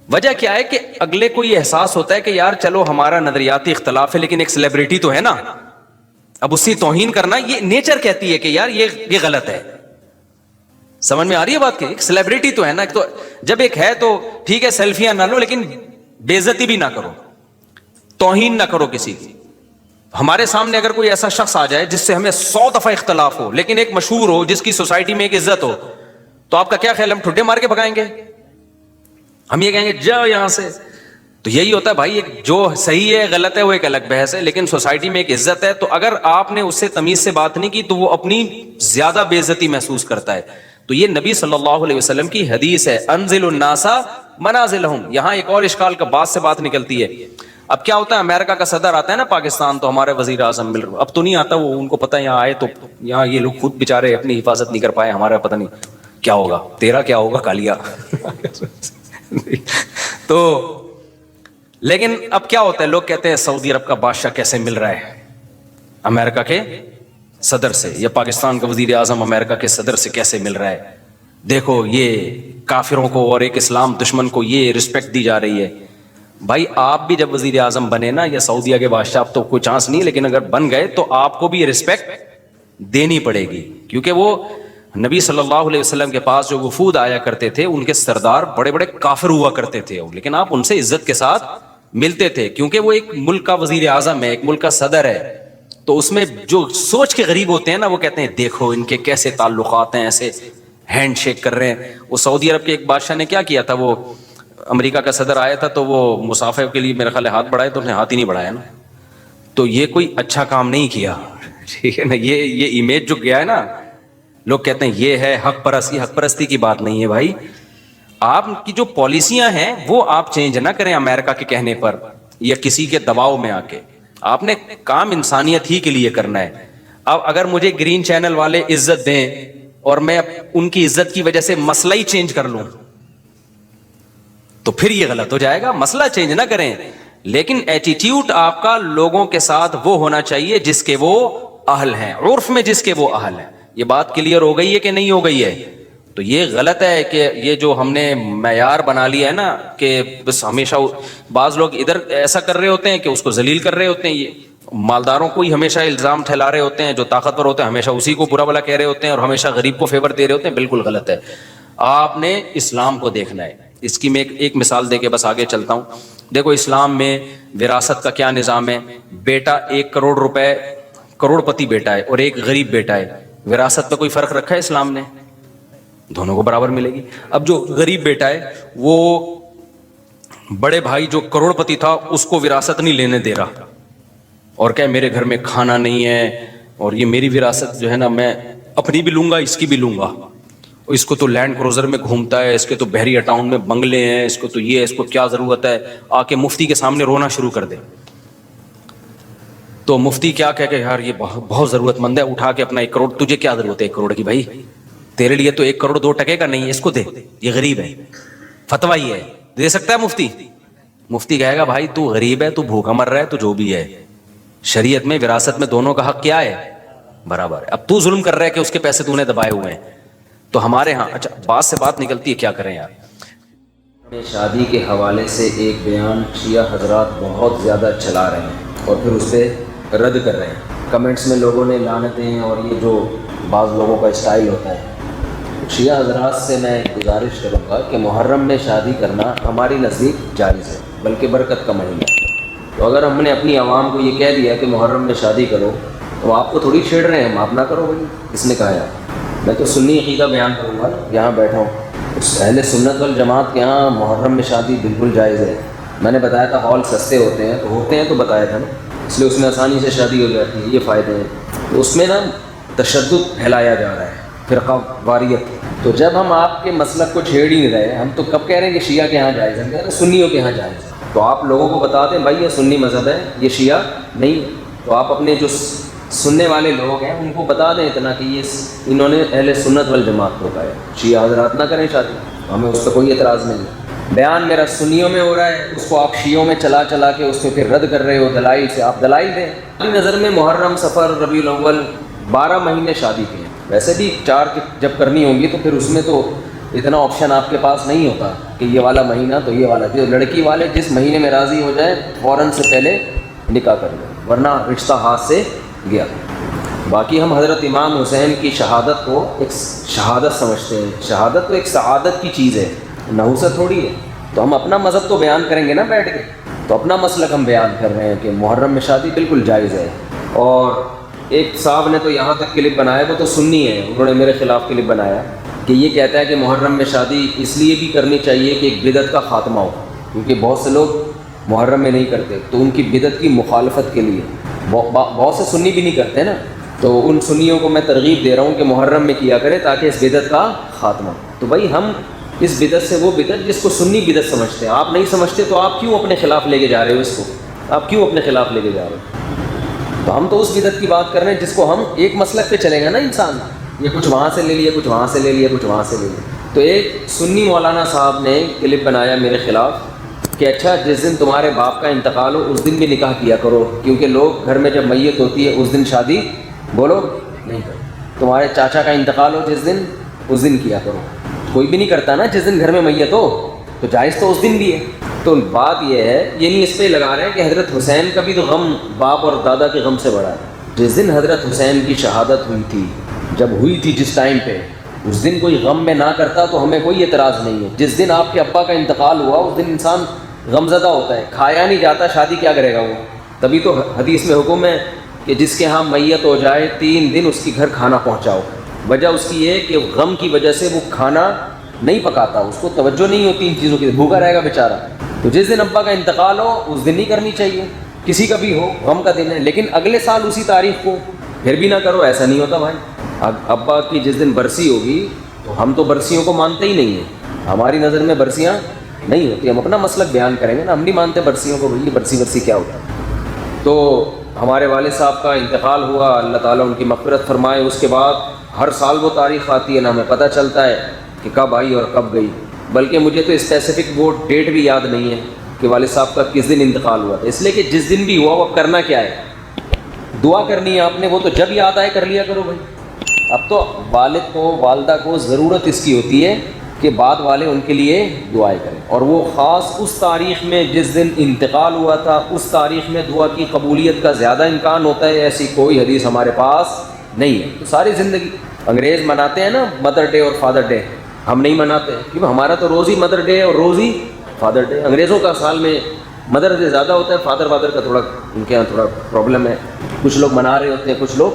وجہ کیا ہے کہ اگلے کو یہ احساس ہوتا ہے کہ یار چلو ہمارا نظریاتی اختلاف ہے لیکن ایک سیلیبریٹی تو ہے نا, اب اس کی توہین کرنا یہ نیچر کہتی ہے کہ یار یہ غلط ہے. سمجھ میں آ رہی ہے بات, کی ایک سیلیبریٹی تو ہے نا, تو جب ایک ہے تو ٹھیک ہے سیلفیاں نہ لو لیکن بے عزتی بھی نہ کرو, توہین نہ کرو کسی کی. ہمارے سامنے اگر کوئی ایسا شخص آ جائے جس سے ہمیں 100 دفعہ اختلاف ہو لیکن ایک مشہور ہو, جس کی سوسائٹی میں ایک عزت ہو, تو آپ کا کیا خیال, ہم ٹھڈے مار کے بھگائیں گے, ہم یہ کہیں گے جاؤ یہاں سے. تو یہی ہوتا ہے بھائی, ایک جو صحیح ہے غلط ہے وہ ایک الگ بحث ہے, لیکن سوسائٹی میں ایک عزت ہے. تو اگر آپ نے اس سے تمیز سے بات نہیں کی تو وہ اپنی زیادہ بے عزتی محسوس کرتا ہے. تو یہ نبی صلی اللہ علیہ وسلم کی حدیث ہے, انزل الناس منازلہم. یہاں ایک اور اشکال کا بات سے بات نکلتی ہے. اب کیا ہوتا ہے, امریکہ کا صدر آتا ہے نا پاکستان, تو ہمارے وزیر اعظم مل رہے, اب تو نہیں آتا وہ, ان کو پتہ ہے یہاں آئے تو یہاں یہ لوگ خود بیچارے اپنی حفاظت نہیں کر پائے, ہمارا پتہ نہیں کیا ہوگا تیرا، کیا ہوگا کالیا. تو لیکن اب کیا ہوتا ہے، لوگ کہتے ہیں سعودی عرب کا بادشاہ کیسے مل رہا ہے امریکہ کے صدر سے، یا پاکستان کا وزیر اعظم امریکہ کے صدر سے کیسے مل رہا ہے، دیکھو یہ کافروں کو اور ایک اسلام دشمن کو یہ رسپیکٹ دی جا رہی ہے. بھائی آپ بھی جب وزیر اعظم بنے نا، یا سعودیہ کے بادشاہ، اب تو کوئی چانس نہیں، لیکن اگر بن گئے تو آپ کو بھی یہ رسپیکٹ دینی پڑے گی، کیونکہ وہ نبی صلی اللہ علیہ وسلم کے پاس جو وفود آیا کرتے تھے ان کے سردار بڑے بڑے کافر ہوا کرتے تھے، لیکن آپ ان سے عزت کے ساتھ ملتے تھے، کیونکہ وہ ایک ملک کا وزیر اعظم ہے، ایک ملک کا صدر ہے. تو اس میں جو سوچ کے غریب ہوتے ہیں نا، وہ کہتے ہیں دیکھو ان کے کیسے تعلقات ہیں، ایسے ہینڈ شیک کر رہے ہیں. وہ سعودی عرب کے ایک بادشاہ نے کیا کیا تھا، وہ امریکہ کا صدر آیا تھا تو وہ مسافر کے لیے میرے خیال ہے ہاتھ بڑھائے، تو اس نے ہاتھ ہی نہیں بڑھایا نا. تو یہ کوئی اچھا کام نہیں کیا، ٹھیک ہے نا. یہ امیج جو گیا ہے نا، لوگ کہتے ہیں یہ ہے حق پرستی. حق پرستی کی بات نہیں ہے بھائی. آپ کی جو پالیسیاں ہیں وہ آپ چینج نہ کریں امریکہ کے کہنے پر یا کسی کے دباؤ میں آ کے. آپ نے کام انسانیت ہی کے لیے کرنا ہے. اب اگر مجھے گرین چینل والے عزت دیں اور میں ان کی عزت کی وجہ سے مسئلہ ہی چینج کر لوں تو پھر یہ غلط ہو جائے گا. مسئلہ چینج نہ کریں، لیکن ایٹیٹیوڈ آپ کا لوگوں کے ساتھ وہ ہونا چاہیے جس کے وہ اہل ہیں، عرف میں جس کے وہ اہل ہیں. یہ بات کلیئر ہو گئی ہے کہ نہیں ہو گئی ہے؟ تو یہ غلط ہے کہ یہ جو ہم نے معیار بنا لیا ہے نا کہ بس ہمیشہ بعض لوگ ادھر ایسا کر رہے ہوتے ہیں کہ اس کو ذلیل کر رہے ہوتے ہیں. یہ مالداروں کو ہی ہمیشہ الزام ٹھہلا رہے ہوتے ہیں، جو طاقتور ہوتے ہیں ہمیشہ اسی کو برا بلا کہہ رہے ہوتے ہیں اور ہمیشہ غریب کو فیور دے رہے ہوتے ہیں. بالکل غلط ہے. آپ نے اسلام کو دیکھنا ہے. اس کی میں ایک مثال دے کے بس آگے چلتا ہوں. دیکھو اسلام میں وراثت کا کیا نظام ہے. بیٹا 1 کروڑ روپے کروڑ پتی بیٹا ہے اور ایک غریب بیٹا ہے، وراثت پہ کوئی فرق رکھا ہے اسلام نے؟ دونوں کو برابر ملے گی. اب جو غریب بیٹا ہے وہ بڑے بھائی جو کروڑ پتی تھا اس کو وراثت نہیں لینے دے رہا اور کہ میرے گھر میں کھانا نہیں ہے اور یہ میری وراثت جو ہے نا میں اپنی بھی لوں گا اس کی بھی لوں گا. اس کو تو لینڈ کروزر میں گھومتا ہے، اس کے تو بحریہ ٹاؤن میں بنگلے ہیں، اس کو تو یہ، اس کو کیا ضرورت ہے. آ کے مفتی کے سامنے رونا شروع کر دے تو مفتی کیا کہہ کہ یار یہ بہت ضرورت مند ہے، اٹھا کے اپنا 1 کروڑ. تجھے کیا ضرورت ہے 1 کروڑ کی بھائی؟ تیرے لیے تو 1 کروڑ 2 ٹکے کا نہیں ہے، اس کو دے، یہ غریب ہے. فتویٰ یہ ہے. دے سکتا ہے مفتی؟ مفتی کہے گا بھائی تو غریب ہے، تو بھوکا مر رہا ہے، تو جو بھی ہے. شریعت میں وراثت میں دونوں کا حق کیا ہے؟ برابر ہے. اب تو ظلم کر رہا ہے کہ اس کے پیسے تو نے دبائے ہوئے ہیں. تو ہمارے ہاں اچھا بات سے بات نکلتی ہے، کیا کریں یار. شادی کے حوالے سے ایک بیان شیعہ حضرات بہت زیادہ چلا رہے ہیں اور پھر اس پہ رد کر رہے ہیں. کمنٹس میں لوگوں نے لعنتیں، اور یہ جو بعض لوگوں کا اسٹائل ہوتا ہے. شیعہ حضرات سے میں گزارش کروں گا کہ محرم میں شادی کرنا ہماری نزدیک جائز ہے، بلکہ برکت کا مہینہ. تو اگر ہم نے اپنی عوام کو یہ کہہ دیا کہ محرم میں شادی کرو تو آپ کو تھوڑی چھیڑ رہے ہیں، آپ نہ کرو بھائی. کس نے کہا ہے؟ میں تو سنی عقیدہ بیان کروں گا، یہاں بیٹھا ہوں. اہل سنت والجماعت کے یہاں محرم میں شادی بالکل جائز ہے. میں نے بتایا تھا ہال سستے ہوتے ہیں تو بتایا تھا نا، اس لیے اس میں آسانی سے شادی ہو جاتی ہے. یہ فائدے ہیں. تو اس میں نا تشدد پھیلایا جا رہا ہے، فرقہ واریت. تو جب ہم آپ کے مسلک کو چھیڑ ہی نہیں رہے، ہم تو کب کہہ رہے ہیں کہ شیعہ کے یہاں جائز ہے؟ کہہ رہے ہیں سنیوں کے یہاں جائز ہے. تو آپ لوگوں کو بتا دیں بھائی یہ سنی مذہب ہے، یہ شیعہ نہیں ہے. تو آپ اپنے جو سننے والے لوگ ہیں ان کو بتا دیں اتنا کہ یہ انہوں نے اہل سنت والجماعت کو کہا ہے، شیعہ حضرات نہ کریں شادی. ہمیں اس پہ کوئی اعتراض نہیں. بیان میرا سنیوں میں ہو رہا ہے، اس کو آپ شیعوں میں چلا کے اس کو پھر رد کر رہے ہو دلائل سے. آپ دلائل دیں. میری نظر میں محرم، صفر، ربیع الاول 12 مہینے شادی کے ہیں. ویسے بھی 4 جب کرنی ہوں گی تو پھر اس میں تو اتنا آپشن آپ کے پاس نہیں ہوتا کہ یہ والا مہینہ تو یہ والا. جو لڑکی والے جس مہینے میں راضی ہو جائیں فوراً سے پہلے نکاح کر لیں، ورنہ رشتہ ہاتھ سے گیا. باقی ہم حضرت امام حسین کی شہادت کو ایک شہادت سمجھتے ہیں. شہادت تو ایک سعادت کی چیز ہے، نحوست تھوڑی ہے. تو ہم اپنا مذہب تو بیان کریں گے نا بیٹھ کے. تو اپنا مسلک ہم بیان کر رہے ہیں کہ محرم میں شادی بالکل جائز ہے. اور ایک صاحب نے تو یہاں تک کلپ بنایا، وہ تو سنی ہے، انہوں نے میرے خلاف کلپ بنایا کہ یہ کہتا ہے کہ محرم میں شادی اس لیے بھی کرنی چاہیے کہ ایک بدعت کا خاتمہ ہو، کیونکہ بہت سے لوگ محرم میں نہیں کرتے تو ان کی بدعت کی مخالفت کے لیے. بہت سے سنی بھی نہیں کرتے نا، تو ان سنیوں کو میں ترغیب دے رہا ہوں کہ محرم میں کیا کرے تاکہ اس بدعت کا خاتمہ. تو بھائی ہم اس بدعت سے وہ بدعت جس کو سنی بدعت سمجھتے ہیں، آپ نہیں سمجھتے تو آپ کیوں اپنے خلاف لے کے جا رہے ہو اس کو؟ آپ کیوں اپنے خلاف لے کے جا رہے ہو؟ تو ہم تو اس بدعت کی بات کر رہے ہیں جس کو ہم ایک مسلک پہ چلے گا نا انسان. یہ کچھ وہاں سے لے لیا، کچھ وہاں سے لے لیا، کچھ وہاں سے لے لیا. تو ایک سنی مولانا صاحب نے کلپ بنایا میرے خلاف کہ اچھا جس دن تمہارے باپ کا انتقال ہو اس دن بھی نکاح کیا کرو، کیونکہ لوگ گھر میں جب میت ہوتی ہے اس دن شادی بولو نہیں کرو. تمہارے چاچا کا انتقال ہو جس دن اس دن کیا کرو. کوئی بھی نہیں کرتا نا جس دن گھر میں میت ہو، تو جائز تو اس دن بھی ہے. تو بات یہ ہے، یہ نہیں اس پہ لگا رہے ہیں کہ حضرت حسین کا بھی تو غم باپ اور دادا کے غم سے بڑا ہے. جس دن حضرت حسین کی شہادت ہوئی تھی، جب ہوئی تھی جس ٹائم پہ، اس دن کوئی غم میں نہ کرتا تو ہمیں کوئی اعتراض نہیں ہے. جس دن آپ کے ابا کا انتقال ہوا اس دن انسان غم زدہ ہوتا ہے. کھایا نہیں جاتا، شادی کیا کرے گا وہ؟ تبھی تو حدیث میں حکم ہے کہ جس کے ہاں میت ہو جائے 3 دن اس کی گھر کھانا پہنچاؤ. وجہ اس کی یہ کہ غم کی وجہ سے وہ کھانا نہیں پکاتا، اس کو توجہ نہیں ہوتی ان چیزوں کی، بھوکا رہے گا بیچارہ. تو جس دن ابا کا انتقال ہو اس دن نہیں کرنی چاہیے، کسی کا بھی ہو، غم کا دن ہے. لیکن اگلے سال اسی تاریخ کو پھر بھی نہ کرو، ایسا نہیں ہوتا بھائی. ابا کی جس دن برسی ہوگی تو ہم تو برسیوں کو مانتے ہی نہیں ہیں، ہماری نظر میں برسیاں نہیں ہوتی. ہم اپنا مسلک بیان کریں گے نا، ہم نہیں مانتے برسیوں کو. بھائی برسی کیا ہوتا ہے؟ تو ہمارے والد صاحب کا انتقال ہوا، اللہ تعالیٰ ان کی مغفرت فرمائے. اس کے بعد ہر سال وہ تاریخ آتی ہے، نہ ہمیں پتہ چلتا ہے کہ کب آئی اور کب گئی. بلکہ مجھے تو اسپیسیفک وہ ڈیٹ بھی یاد نہیں ہے کہ والد صاحب کا کس دن انتقال ہوا تھا. اس لیے کہ جس دن بھی ہوا وہ اب کرنا کیا ہے؟ دعا کرنی ہے آپ نے. وہ تو جب یاد آئے کر لیا کرو بھائی. اب تو والد کو والدہ کو ضرورت اس کی ہوتی ہے کہ بعد والے ان کے لیے دعائیں کریں، اور وہ خاص اس تاریخ میں جس دن انتقال ہوا تھا اس تاریخ میں دعا کی قبولیت کا زیادہ امکان ہوتا ہے. ایسی کوئی حدیث ہمارے پاس نہیں ہے. تو ساری زندگی انگریز مناتے ہیں نا مدر ڈے اور فادر ڈے، ہم نہیں مناتے کیونکہ ہمارا تو روز ہی مدر ڈے اور روز ہی فادر ڈے. انگریزوں کا سال میں مدر ڈے زیادہ ہوتا ہے، فادر کا تھوڑا ان کے یہاں تھوڑا پرابلم ہے. کچھ لوگ منا رہے ہوتے ہیں، کچھ لوگ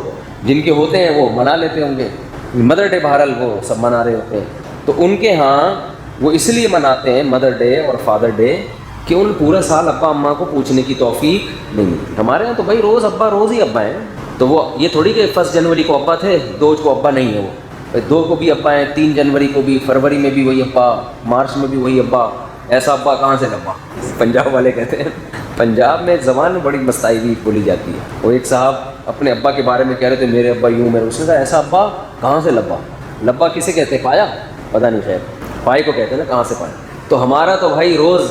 جن کے ہوتے ہیں وہ منا لیتے ہوں گے. مدر ڈے بہرحال وہ سب منا رہے ہوتے ہیں. تو ان کے ہاں وہ اس لیے مناتے ہیں مدر ڈے اور فادر ڈے کہ ان پورا سال ابا اماں کو پوچھنے کی توفیق نہیں ملتی. ہمارے یہاں تو بھائی روز ہی ابا ہیں. تو وہ یہ تھوڑی کہ 1 جنوری کو ابا تھے، 2 کو ابا نہیں ہے. وہ 2 کو بھی ابا ہیں، 3 جنوری کو بھی، فروری میں بھی وہی ابا، مارچ میں بھی وہی ابا. ایسا ابا کہاں سے لبا؟ پنجاب والے کہتے ہیں. پنجاب میں زبان میں بڑی مستعدی بولی جاتی ہے. وہ ایک صاحب اپنے ابا کے بارے میں کہہ رہے تھے میرے ابا یوں، اس نے کہا ایسا ابا کہاں سے لبا؟ لبا کسے کہتے ہیں؟ پایا؟ پتہ نہیں، خیر پائے کو کہتے ہیں نا، کہاں سے پائے. تو ہمارا تو بھائی روز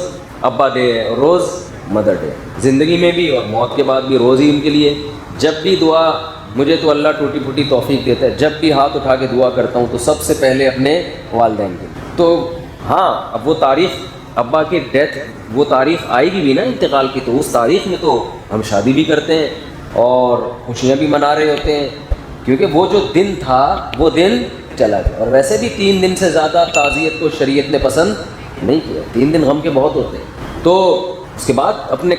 ابا ڈے ہے اور روز مدر ڈے، زندگی میں بھی اور موت کے بعد بھی روز ہی ان کے لیے. جب بھی دعا، مجھے تو اللہ ٹوٹی پھوٹی توفیق دیتا ہے، جب بھی ہاتھ اٹھا کے دعا کرتا ہوں تو سب سے پہلے اپنے والدین کے. تو ہاں اب وہ تاریخ ابا کی ڈیتھ، وہ تاریخ آئے گی بھی نا انتقال کی، تو اس تاریخ میں تو ہم شادی بھی کرتے ہیں اور خوشیاں بھی منا رہے ہوتے ہیں، کیونکہ وہ جو دن تھا وہ دن چلا گیا. اور ویسے بھی 3 دن سے زیادہ تعزیت کو شریعت نے پسند نہیں کیا. 3 دن غم کے بہت ہوتے ہیں. تو اس کے بعد اپنے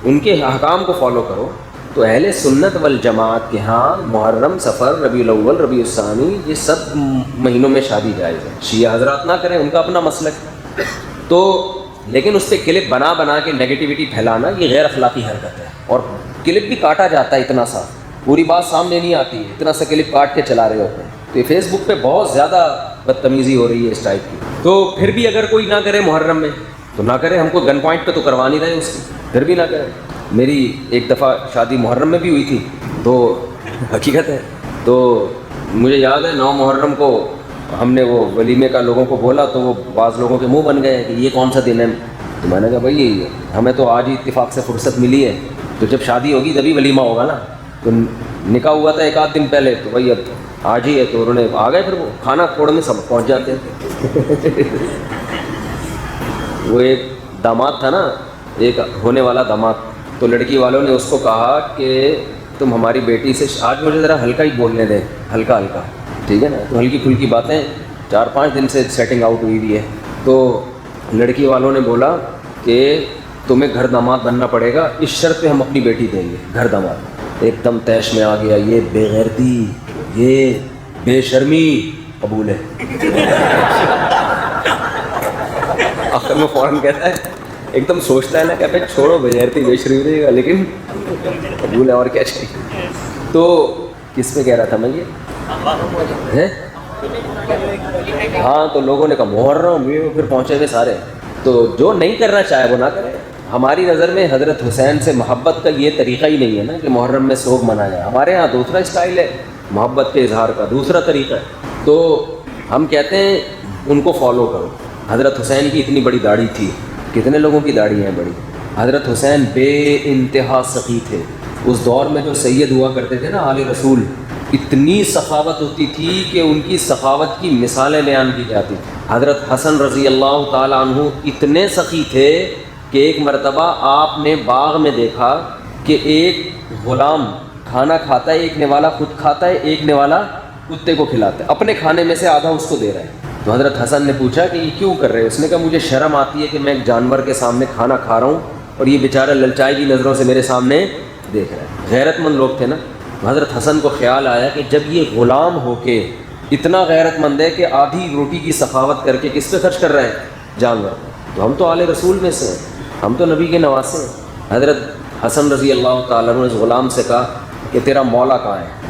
ان کے احکام کو فالو کرو. تو اہل سنت والجماعت کے ہاں محرم، صفر، ربیع الاول، ربیع الثانی، یہ سب مہینوں میں شادی جائز ہے. شیعہ حضرات نہ کریں، ان کا اپنا مسلک. تو لیکن اس پہ کلپ بنا کے نیگیٹیوٹی پھیلانا یہ غیر اخلاقی حرکت ہے. اور کلپ بھی کاٹا جاتا ہے اتنا سا، پوری بات سامنے نہیں آتی ہے، اتنا سا کلپ کاٹ کے چلا رہے ہوتے ہیں. تو یہ فیس بک پہ بہت زیادہ بدتمیزی ہو رہی ہے اس ٹائپ کی. تو پھر بھی اگر کوئی نہ کرے محرم میں تو نہ کرے. ہم کو گن پوائنٹ پہ تو کروا نہیں رہے اس کی، پھر بھی نہ کرے. میری ایک دفعہ شادی محرم میں بھی ہوئی تھی، تو حقیقت ہے. تو مجھے یاد ہے 9 محرم کو ہم نے وہ ولیمے کا لوگوں کو بولا تو وہ بعض لوگوں کے منہ بن گئے کہ یہ کون سا دن ہے. تو میں نے کہا بھائی ہمیں تو آج ہی اتفاق سے فرصت ملی ہے، تو جب شادی ہوگی تبھی ولیمہ ہوگا نا. تو نکاح ہوا تھا 1 آدھ دن پہلے، تو بھائی اب آج ہی ہے. تو انہوں نے آ گئے، پھر وہ کھانا چھوڑنے سب پہنچ جاتے ہیں. وہ ایک داماد تھا نا، ایک ہونے والا داماد، تو لڑکی والوں نے اس کو کہا کہ تم ہماری بیٹی سے آج مجھے ذرا ہلکا ہی بولنے دیں، ہلکا ٹھیک ہے نا. تو ہلکی پھلکی باتیں 4-5 دن سے سیٹنگ آؤٹ ہوئی ہے. تو لڑکی والوں نے بولا کہ تمہیں گھر داماد بننا پڑے گا، اس شرط پہ ہم اپنی بیٹی دیں گے گھر داماد. ایک دم تیش میں آ گیا، یہ بے غیرتی، یہ بے شرمی قبول ہے. آخر میں فوراً کہتا ہے، ایک دم سوچتا ہے نا کہ چھوڑو بے غیرتی بے شرمی رہے گا، لیکن قبول ہے اور کیا چاہیے. تو کس پہ کہہ رہا تھا میں یہ ہاں. تو لوگوں نے کہا محرم، یہ پھر پہنچے ہوئے سارے. تو جو نہیں کرنا چاہے وہ نہ کرے. ہماری نظر میں حضرت حسین سے محبت کا یہ طریقہ ہی نہیں ہے نا کہ محرم میں سوگ منایا. ہمارے ہاں دوسرا اسٹائل ہے محبت کے اظہار کا دوسرا طریقہ ہے. تو ہم کہتے ہیں ان کو فالو کرو. حضرت حسین کی اتنی بڑی داڑھی تھی, کتنے لوگوں کی داڑھی ہیں بڑی. حضرت حسین بے انتہا سخی تھے. اس دور میں جو سید ہوا کرتے تھے نا آل رسول, اتنی سخاوت ہوتی تھی کہ ان کی سخاوت کی مثالیں بیان کی جاتی تھیں. حضرت حسن رضی اللہ تعالیٰ عنہ اتنے سخی تھے کہ ایک مرتبہ آپ نے باغ میں دیکھا کہ ایک غلام کھانا کھاتا ہے, ایک نوالا خود کھاتا ہے, ایک نوالا کتے کو کھلاتا ہے, اپنے کھانے میں سے آدھا اس کو دے رہا ہے. تو حضرت حسن نے پوچھا کہ یہ کیوں کر رہے ہیں؟ اس نے کہا مجھے شرم آتی ہے کہ میں ایک جانور کے سامنے کھانا کھا رہا ہوں اور یہ بیچارہ للچائی کی نظروں سے میرے سامنے دیکھ رہا ہے. غیرت مند لوگ تھے نا. حضرت حسن کو خیال آیا کہ جب یہ غلام ہو کے اتنا غیرت مند ہے کہ آدھی روٹی کی سخاوت کر کے کس پہ خرچ کر رہا ہے؟ جانور. تو ہم تو آل رسول میں سے ہیں, ہم تو نبی کے نواسے ہیں. حضرت حسن رضی اللہ تعالیٰ عنہ نے اس غلام سے کہا کہ تیرا مولا کہاں ہے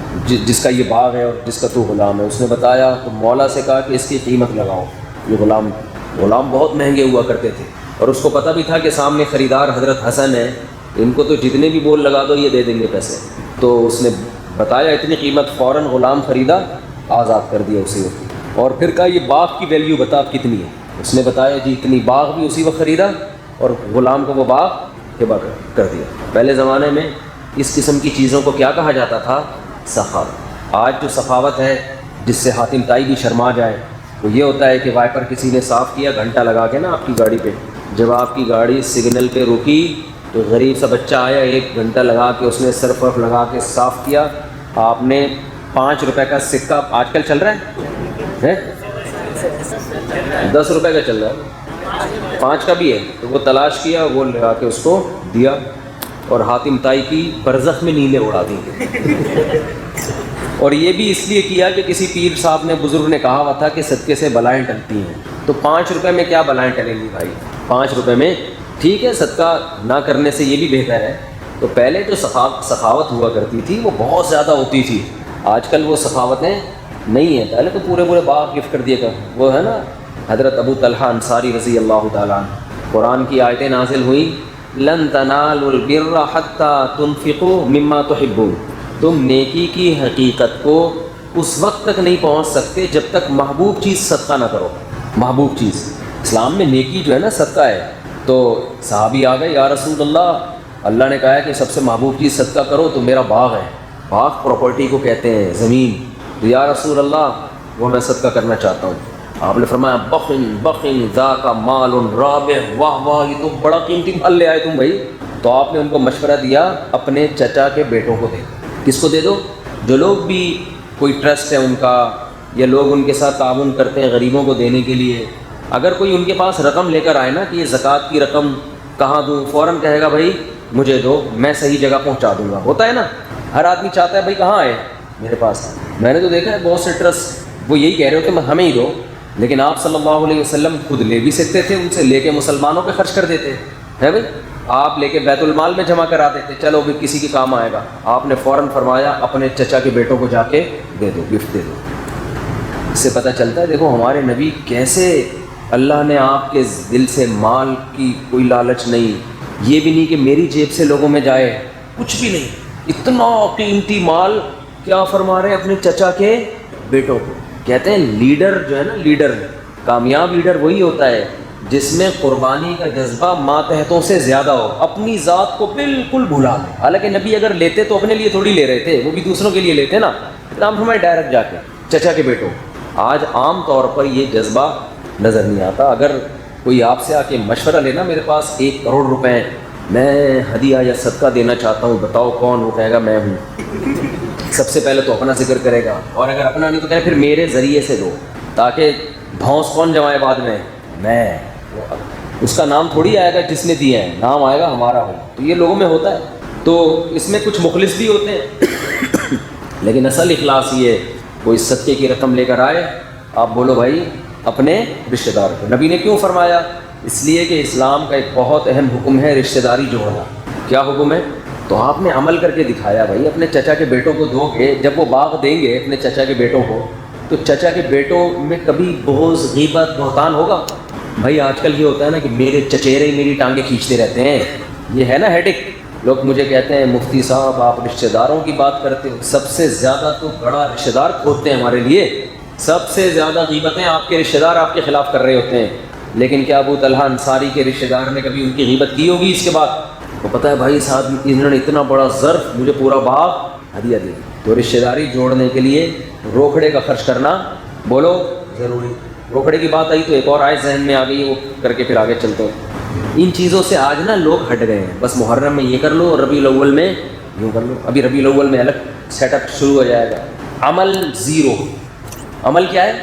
جس کا یہ باغ ہے اور جس کا تو غلام ہے؟ اس نے بتایا. تو مولا سے کہا کہ اس کی قیمت لگاؤ. یہ غلام بہت مہنگے ہوا کرتے تھے اور اس کو پتہ بھی تھا کہ سامنے خریدار حضرت حسن ہے, ان کو تو جتنے بھی بول لگا دو یہ دے دیں گے پیسے. تو اس نے بتایا اتنی قیمت, فوراً غلام خریدا, آزاد کر دیا اسی وقت. اور پھر کہا یہ باغ کی ویلیو بتا کتنی ہے؟ اس نے بتایا جی اتنی. باغ بھی اسی وقت خریدا اور غلام کو وہ باغ ہبہ کر دیا. پہلے زمانے میں اس قسم کی چیزوں کو کیا کہا جاتا تھا؟ سخاوت. آج جو سخاوت ہے جس سے حاتم طائی بھی شرما جائے وہ یہ ہوتا ہے کہ وائپر کسی نے صاف کیا گھنٹہ لگا کے نا آپ کی گاڑی پہ, جب آپ کی گاڑی سگنل پہ رکی تو غریب سا بچہ آیا, 1 گھنٹہ لگا کے اس نے سرف ورف لگا کے صاف کیا. آپ نے 5 روپے کا سکہ آج کل چل رہا ہے 10 روپے کا چل رہا ہے, 5 کا بھی ہے, تو وہ تلاش کیا, وہ لگا کے اس کو دیا اور حاتم طائی کی برزخ میں نیندیں اڑا دی. اور یہ بھی اس لیے کیا کہ کسی پیر صاحب نے, بزرگ نے کہا ہوا تھا کہ صدقے سے بلائیں ٹلتی ہیں. تو 5 روپے میں کیا بلائیں ٹلیں گی بھائی؟ 5 روپے میں ٹھیک ہے, صدقہ نہ کرنے سے یہ بھی بہتر ہے. تو پہلے جو سخاوت ہوا کرتی تھی وہ بہت زیادہ ہوتی تھی. آج کل وہ سخاوتیں نہیں ہیں. پہلے تو پورے باغ گفٹ کر دیے کر. وہ ہے نا حضرت ابو طلحہ انصاری رضی اللہ تعالیٰ عنہ, قرآن کی آیتیں نازل ہوئیں, لن تنالوا البر حتى تنفقوا مما تحبون. تم نیکی کی حقیقت کو اس وقت تک نہیں پہنچ سکتے جب تک محبوب چیز صدقہ نہ کرو. محبوب چیز اسلام میں نیکی جو ہے نا صدقہ ہے. تو صحابی آ گئے, یا رسول اللہ نے کہا ہے کہ سب سے محبوب چیز صدقہ کرو, تو میرا باغ ہے. باغ پراپرٹی کو کہتے ہیں, زمین. تو یا رسول اللہ وہ میں صدقہ کرنا چاہتا ہوں. آپ نے فرمایا بخن ذاک مال رابح. واہ واہ, یہ تو بڑا قیمتی مال لے آئے تم بھائی. تو آپ نے ان کو مشورہ دیا اپنے چچا کے بیٹوں کو دے. کس کو دے دو؟ جو لوگ بھی کوئی ٹرسٹ ہے ان کا, یا لوگ ان کے ساتھ تعاون کرتے ہیں غریبوں کو دینے کے لیے. اگر کوئی ان کے پاس رقم لے کر آئے نا کہ یہ زکوٰۃ کی رقم کہاں دوں, فوراً کہے گا بھائی مجھے دو, میں صحیح جگہ پہنچا دوں گا. ہوتا ہے نا, ہر آدمی چاہتا ہے بھائی کہاں آئے, میرے پاس. میں نے تو دیکھا ہے بہت سے ٹرسٹ وہ یہی کہہ رہے ہو کہ ہمیں ہی دو, لیکن آپ صلی اللہ علیہ وسلم خود لے بھی سکتے تھے, ان سے لے کے مسلمانوں پہ خرچ کر دیتے ہے بھائی. آپ لے کے بیت المال میں جمع کرا دیتے, چلو بھی کسی کے کام آئے گا. آپ نے فوراً فرمایا اپنے چچا کے بیٹوں کو جا کے دے دو, گفٹ دے دو. اس سے پتہ چلتا ہے دیکھو ہمارے نبی کیسے, اللہ نے آپ کے دل سے مال کی کوئی لالچ نہیں, یہ بھی نہیں کہ میری جیب سے لوگوں میں جائے, کچھ بھی نہیں. اتنا قیمتی مال کیا فرما رہے ہیں اپنے چچا کے بیٹوں کو. کہتے ہیں لیڈر جو ہے نا, لیڈر کامیاب لیڈر وہی ہوتا ہے جس میں قربانی کا جذبہ ماتحتوں سے زیادہ ہو, اپنی ذات کو بالکل بھلا دے. حالانکہ نبی اگر لیتے تو اپنے لیے تھوڑی لے رہے تھے, وہ بھی دوسروں کے لیے لیتے نا. نام ہمارے ڈائریکٹ جا کے چچا کے بیٹوں. آج عام طور پر یہ جذبہ نظر نہیں آتا. اگر کوئی آپ سے آ کے مشورہ لینا, میرے پاس 1 کروڑ روپے ہیں, میں ہدیہ یا صدقہ دینا چاہتا ہوں, بتاؤ کون؟ وہ کہے گا میں ہوں. سب سے پہلے تو اپنا ذکر کرے گا, اور اگر اپنا نہیں تو کہے پھر میرے ذریعے سے دو, تاکہ بھونس کون جمائے بعد میں. اس کا نام تھوڑی آئے گا جس نے دیا ہے, نام آئے گا ہمارا ہو. تو یہ لوگوں میں ہوتا ہے. تو اس میں کچھ مخلص بھی ہوتے ہیں لیکن اصل اخلاص یہ ہے, کوئی صدقے کی رقم لے کر آئے, آپ بولو بھائی اپنے رشتہ دار کو. نبی نے کیوں فرمایا؟ اس لیے کہ اسلام کا ایک بہت اہم حکم ہے رشتہ داری جوڑنا. کیا حکم ہے؟ تو آپ نے عمل کر کے دکھایا بھائی. اپنے چچا کے بیٹوں کو دو گے, جب وہ باغ دیں گے اپنے چچا کے بیٹوں کو, تو چچا کے بیٹوں میں کبھی بغض, غیبت, بہتان ہوگا؟ بھائی آج کل یہ ہوتا ہے نا کہ میرے چچیرے میری ٹانگیں کھینچتے رہتے ہیں, یہ ہے نا ہیڈک. لوگ مجھے کہتے ہیں مفتی صاحب آپ رشتہ داروں کی بات کرتے ہو، سب سے زیادہ تو بڑا رشتہ دار کھوتے ہیں ہمارے لیے، سب سے زیادہ غیبتیں آپ کے رشتہ دار آپ کے خلاف کر رہے ہوتے ہیں. لیکن کیا ابو طلحہ انصاری کے رشتہ دار نے کبھی ان کی غیبت کی ہوگی اس کے بعد؟ تو پتہ ہے بھائی صاحب انہوں نے اتنا بڑا ظرف مجھے پورا باغ ہدیہ دیا. تو رشتہ داری جوڑنے کے لیے روکڑے کا خرچ کرنا بولو ضروری. روکڑے کی بات آئی تو ایک اور آئے ذہن میں آ گئی، وہ کر کے پھر آگے چلتے ہیں. ان چیزوں سے آج نا لوگ ہٹ گئے ہیں. بس محرم میں یہ کر لو اور ربیع الاول میں یوں کر لو. ابھی ربیع الاول میں الگ سیٹ اپ شروع ہو جائے گا. عمل زیرو. عمل کیا ہے؟